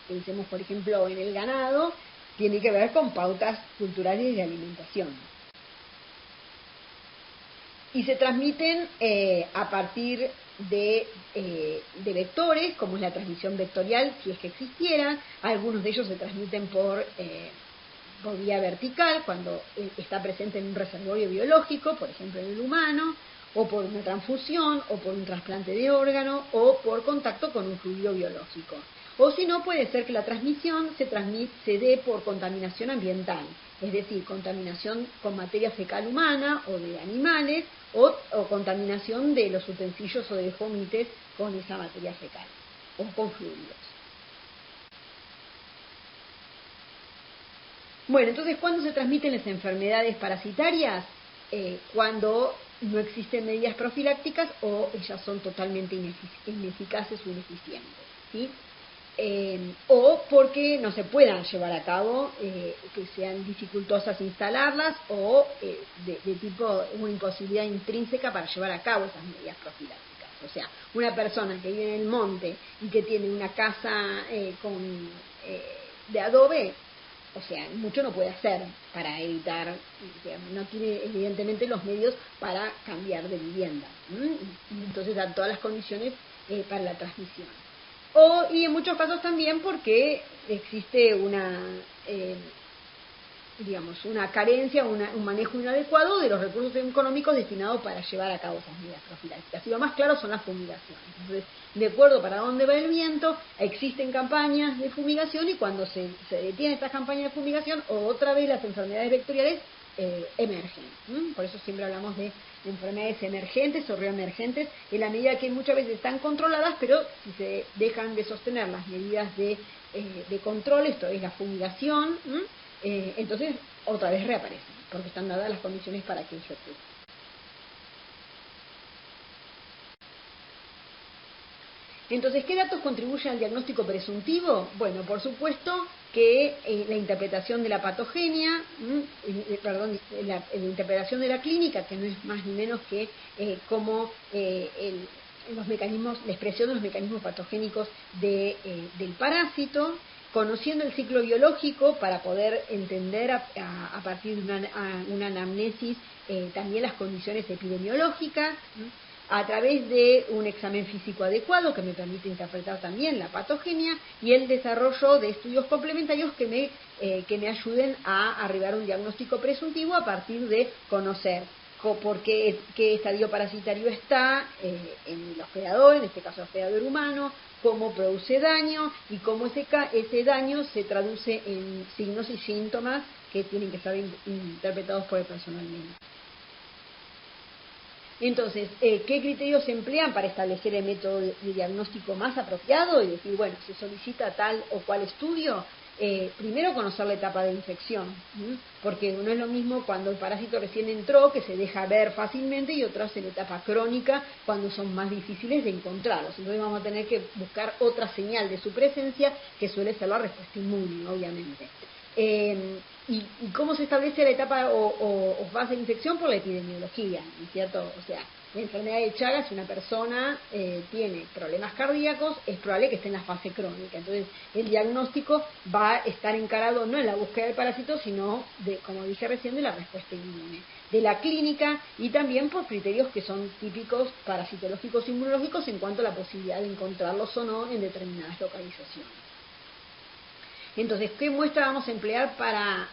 pensemos por ejemplo en el ganado, tiene que ver con pautas culturales de alimentación. Y se transmiten a partir de vectores, como es la transmisión vectorial, si es que existiera. Algunos de ellos se transmiten por vía vertical, cuando está presente en un reservorio biológico, por ejemplo en el humano, o por una transfusión, o por un trasplante de órgano, o por contacto con un fluido biológico. O si no, puede ser que la transmisión se dé por contaminación ambiental, es decir, contaminación con materia fecal humana o de animales, o contaminación de los utensilios o de fomites con esa materia fecal, o con fluidos. Bueno, entonces, ¿cuándo se transmiten las enfermedades parasitarias? Cuando no existen medidas profilácticas o ellas son totalmente ineficaces o ineficientes, ¿sí? O porque no se puedan llevar a cabo, que sean dificultosas instalarlas, o de tipo una imposibilidad intrínseca para llevar a cabo esas medidas profilácticas. O sea, una persona que vive en el monte y que tiene una casa de adobe, o sea, mucho no puede hacer para evitar, digamos, no tiene evidentemente los medios para cambiar de vivienda, y entonces dan todas las condiciones para la transmisión. Y en muchos casos también porque existe una carencia, un manejo inadecuado de los recursos económicos destinados para llevar a cabo esas medidas profilácticas. Y lo más claro son las fumigaciones. Entonces, de acuerdo para dónde va el viento, existen campañas de fumigación, y cuando se detienen estas campañas de fumigación, otra vez las enfermedades vectoriales emergen. Por eso siempre hablamos de enfermedades emergentes o reemergentes, en la medida que muchas veces están controladas, pero si se dejan de sostener las medidas de control, esto es la fumigación, entonces otra vez reaparecen, porque están dadas las condiciones para que eso ocurra. Entonces, ¿qué datos contribuyen al diagnóstico presuntivo? Bueno, por supuesto que la interpretación de la patogenia, la interpretación de la clínica, que no es más ni menos que cómo los mecanismos, la expresión de los mecanismos patogénicos del parásito, conociendo el ciclo biológico para poder entender a partir de una anamnesis también las condiciones epidemiológicas, a través de un examen físico adecuado que me permite interpretar también la patogenia, y el desarrollo de estudios complementarios que me ayuden a arribar a un diagnóstico presuntivo a partir de conocer por qué estadio parasitario está en el hospedador, en este caso el hospedador humano, cómo produce daño y cómo ese daño se traduce en signos y síntomas que tienen que ser interpretados por el personal médico. Entonces, ¿qué criterios se emplean para establecer el método de diagnóstico más apropiado? Y decir, bueno, se solicita tal o cual estudio. Primero, conocer la etapa de infección, porque no es lo mismo cuando el parásito recién entró, que se deja ver fácilmente, y otras en etapa crónica, cuando son más difíciles de encontrarlos. Entonces vamos a tener que buscar otra señal de su presencia, que suele ser la respuesta inmune, obviamente. ¿Y cómo se establece la etapa o fase de infección? Por la epidemiología, ¿no es cierto? O sea, la enfermedad de Chagas, si una persona tiene problemas cardíacos, es probable que esté en la fase crónica. Entonces, el diagnóstico va a estar encarado no en la búsqueda del parásito, sino, como dije recién, de la respuesta inmune, de la clínica, y también por criterios que son típicos parasitológicos e inmunológicos en cuanto a la posibilidad de encontrarlos o no en determinadas localizaciones. Entonces, ¿qué muestra vamos a emplear para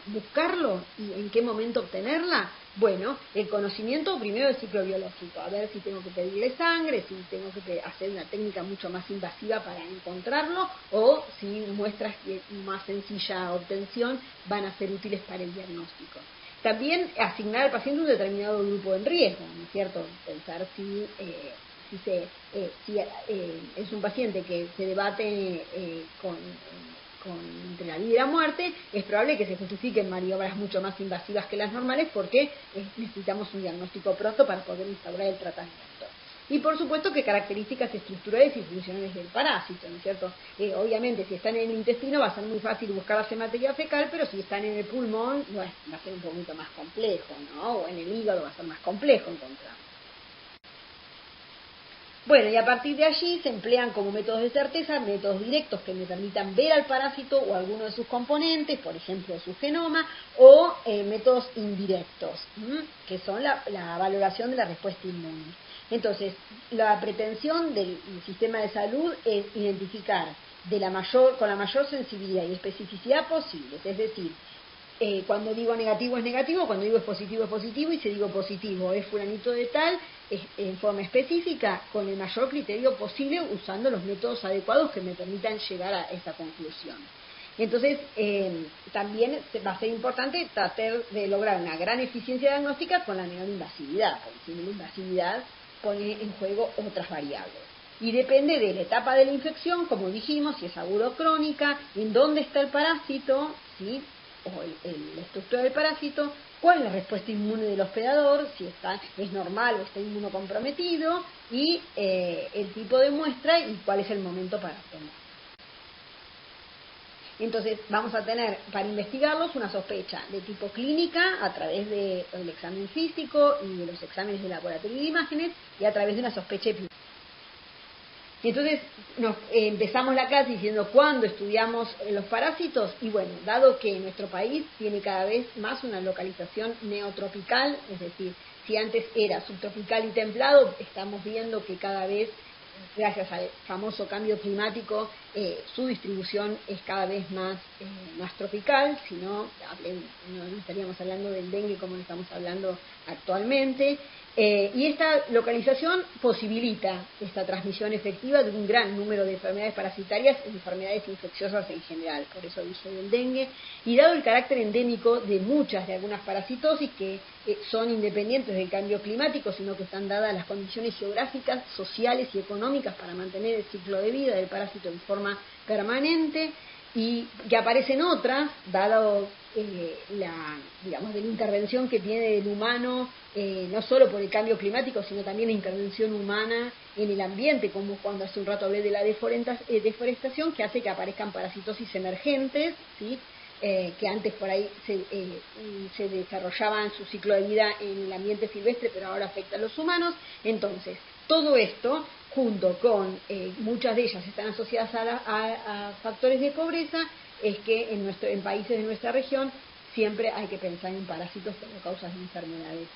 buscarlo y en qué momento obtenerla? Bueno, el conocimiento primero del ciclo biológico, a ver si tengo que pedirle sangre, si tengo que hacer una técnica mucho más invasiva para encontrarlo, o si muestras de más sencilla obtención van a ser útiles para el diagnóstico. También asignar al paciente un determinado grupo en riesgo, ¿no es cierto? Pensar si es un paciente que se debate entre la vida y la muerte, es probable que se justifiquen maniobras mucho más invasivas que las normales porque necesitamos un diagnóstico pronto para poder instaurar el tratamiento. Y por supuesto que características estructurales y funcionales del parásito, ¿no es cierto? Obviamente si están en el intestino va a ser muy fácil buscar la materia fecal, pero si están en el pulmón, bueno, va a ser un poquito más complejo, ¿no? O en el hígado va a ser más complejo encontrar. Bueno, y a partir de allí se emplean como métodos de certeza métodos directos que me permitan ver al parásito o alguno de sus componentes, por ejemplo su genoma, o métodos indirectos, que son la valoración de la respuesta inmune. Entonces, la pretensión del sistema de salud es identificar con la mayor sensibilidad y especificidad posibles, es decir, cuando digo negativo es negativo, cuando digo es positivo, y si digo positivo es fulanito de tal, en forma específica, con el mayor criterio posible, usando los métodos adecuados que me permitan llegar a esa conclusión. Entonces, también va a ser importante tratar de lograr una gran eficiencia diagnóstica con la menor invasividad, porque si la invasividad pone en juego otras variables. Y depende de la etapa de la infección, como dijimos, si es aguda o crónica, en dónde está el parásito, ¿sí? O la estructura del parásito, cuál es la respuesta inmune del hospedador, si es normal o está inmunocomprometido, y el tipo de muestra y cuál es el momento para obtenerla. Entonces vamos a tener para investigarlos una sospecha de tipo clínica a través del examen físico y de los exámenes de laboratorio de imágenes, y a través de una sospecha epidemiológica. Y entonces empezamos la clase diciendo cuándo estudiamos los parásitos, y bueno, dado que nuestro país tiene cada vez más una localización neotropical, es decir, si antes era subtropical y templado, estamos viendo que cada vez, gracias al famoso cambio climático, su distribución es cada vez más tropical, si no estaríamos hablando del dengue como lo estamos hablando actualmente. Y esta localización posibilita esta transmisión efectiva de un gran número de enfermedades parasitarias y enfermedades infecciosas en general, por eso dije del dengue, y dado el carácter endémico de algunas parasitosis que son independientes del cambio climático, sino que están dadas las condiciones geográficas, sociales y económicas para mantener el ciclo de vida del parásito en forma permanente, y que aparecen otras, dado de la intervención que tiene el humano, no solo por el cambio climático, sino también la intervención humana en el ambiente, como cuando hace un rato hablé de la deforestación, que hace que aparezcan parasitosis emergentes, ¿sí? Que antes por ahí se desarrollaban su ciclo de vida en el ambiente silvestre, pero ahora afecta a los humanos. Entonces, todo esto, junto con muchas de ellas están asociadas a factores de pobreza, es que en países de nuestra región siempre hay que pensar en parásitos como causas de enfermedades.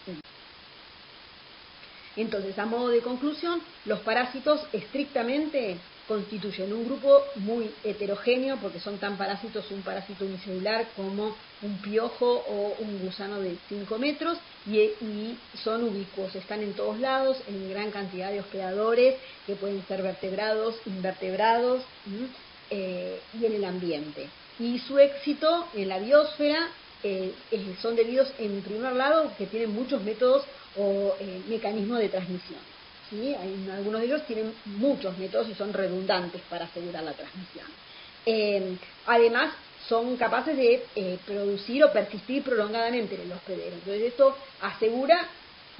Entonces, a modo de conclusión, los parásitos estrictamente constituyen un grupo muy heterogéneo, porque son tan parásitos un parásito unicelular como un piojo o un gusano de 5 metros, y son ubicuos, están en todos lados, en gran cantidad de hospedadores, que pueden ser vertebrados, invertebrados, y en el ambiente. Y su éxito en la biosfera son debidos, en primer lado, que tienen muchos métodos o mecanismos de transmisión. ¿Sí? Algunos de ellos tienen muchos métodos y son redundantes para asegurar la transmisión. Además, son capaces de producir o persistir prolongadamente en el hospedero. Entonces, esto asegura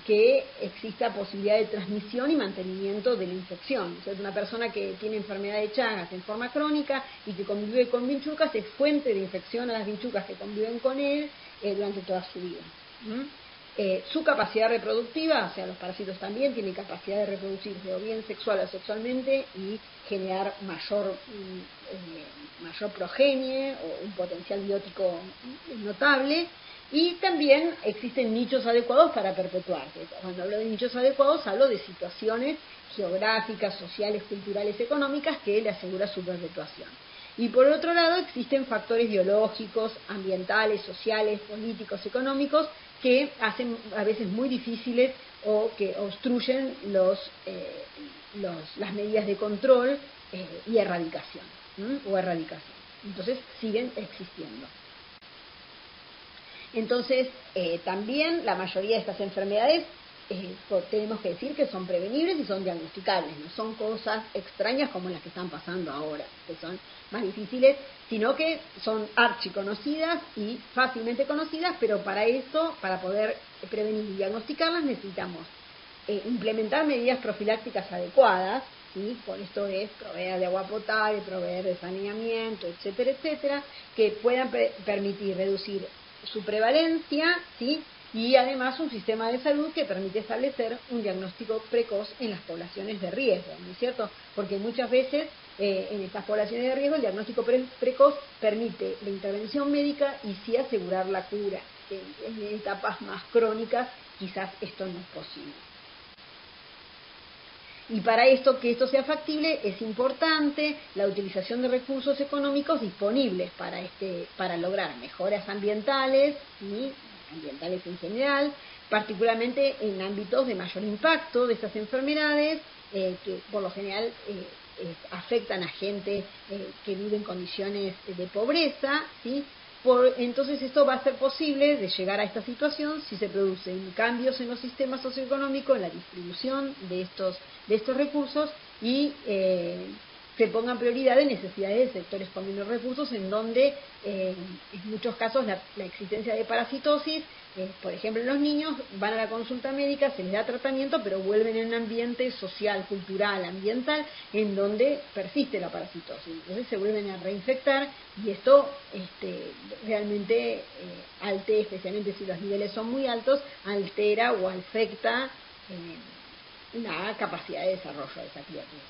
que exista posibilidad de transmisión y mantenimiento de la infección. O sea, una persona que tiene enfermedad de Chagas en forma crónica y que convive con vinchucas es fuente de infección a las vinchucas que conviven con él durante toda su vida. Su capacidad reproductiva, o sea, los parásitos también tienen capacidad de reproducirse o bien sexual o sexualmente y generar mayor progenie o un potencial biótico notable. Y también existen nichos adecuados para perpetuarse. Cuando hablo de nichos adecuados, hablo de situaciones geográficas, sociales, culturales, económicas que le asegura su perpetuación. Y por otro lado existen factores biológicos, ambientales, sociales, políticos, económicos que hacen a veces muy difíciles o que obstruyen las medidas de control y erradicación, Entonces siguen existiendo. Entonces también la mayoría de estas enfermedades tenemos que decir que son prevenibles y son diagnosticables, no son cosas extrañas como las que están pasando ahora, que son más difíciles, sino que son archiconocidas y fácilmente conocidas, pero para eso, para poder prevenir y diagnosticarlas, necesitamos implementar medidas profilácticas adecuadas, ¿sí? Por esto es proveer de agua potable, proveer de saneamiento, etcétera, etcétera, que puedan permitir reducir su prevalencia, ¿sí? Y además un sistema de salud que permite establecer un diagnóstico precoz en las poblaciones de riesgo, ¿no es cierto? Porque muchas veces en estas poblaciones de riesgo el diagnóstico precoz permite la intervención médica y sí asegurar la cura. En etapas más crónicas quizás esto no es posible. Y para esto, que esto sea factible, es importante la utilización de recursos económicos disponibles para lograr mejoras ambientales, ¿sí? Ambientales en general, particularmente en ámbitos de mayor impacto de estas enfermedades, que por lo general afectan a gente que vive en condiciones de pobreza, ¿sí? Entonces esto va a ser posible de llegar a esta situación si se producen cambios en los sistemas socioeconómicos, en la distribución de estos recursos y se pongan prioridad en necesidades de sectores con menos recursos, en donde en muchos casos la existencia de parasitosis, por ejemplo en los niños, van a la consulta médica, se les da tratamiento, pero vuelven en un ambiente social, cultural, ambiental, en donde persiste la parasitosis. Entonces se vuelven a reinfectar y esto realmente altera, especialmente si los niveles son muy altos, altera o afecta la capacidad de desarrollo de esa criatura.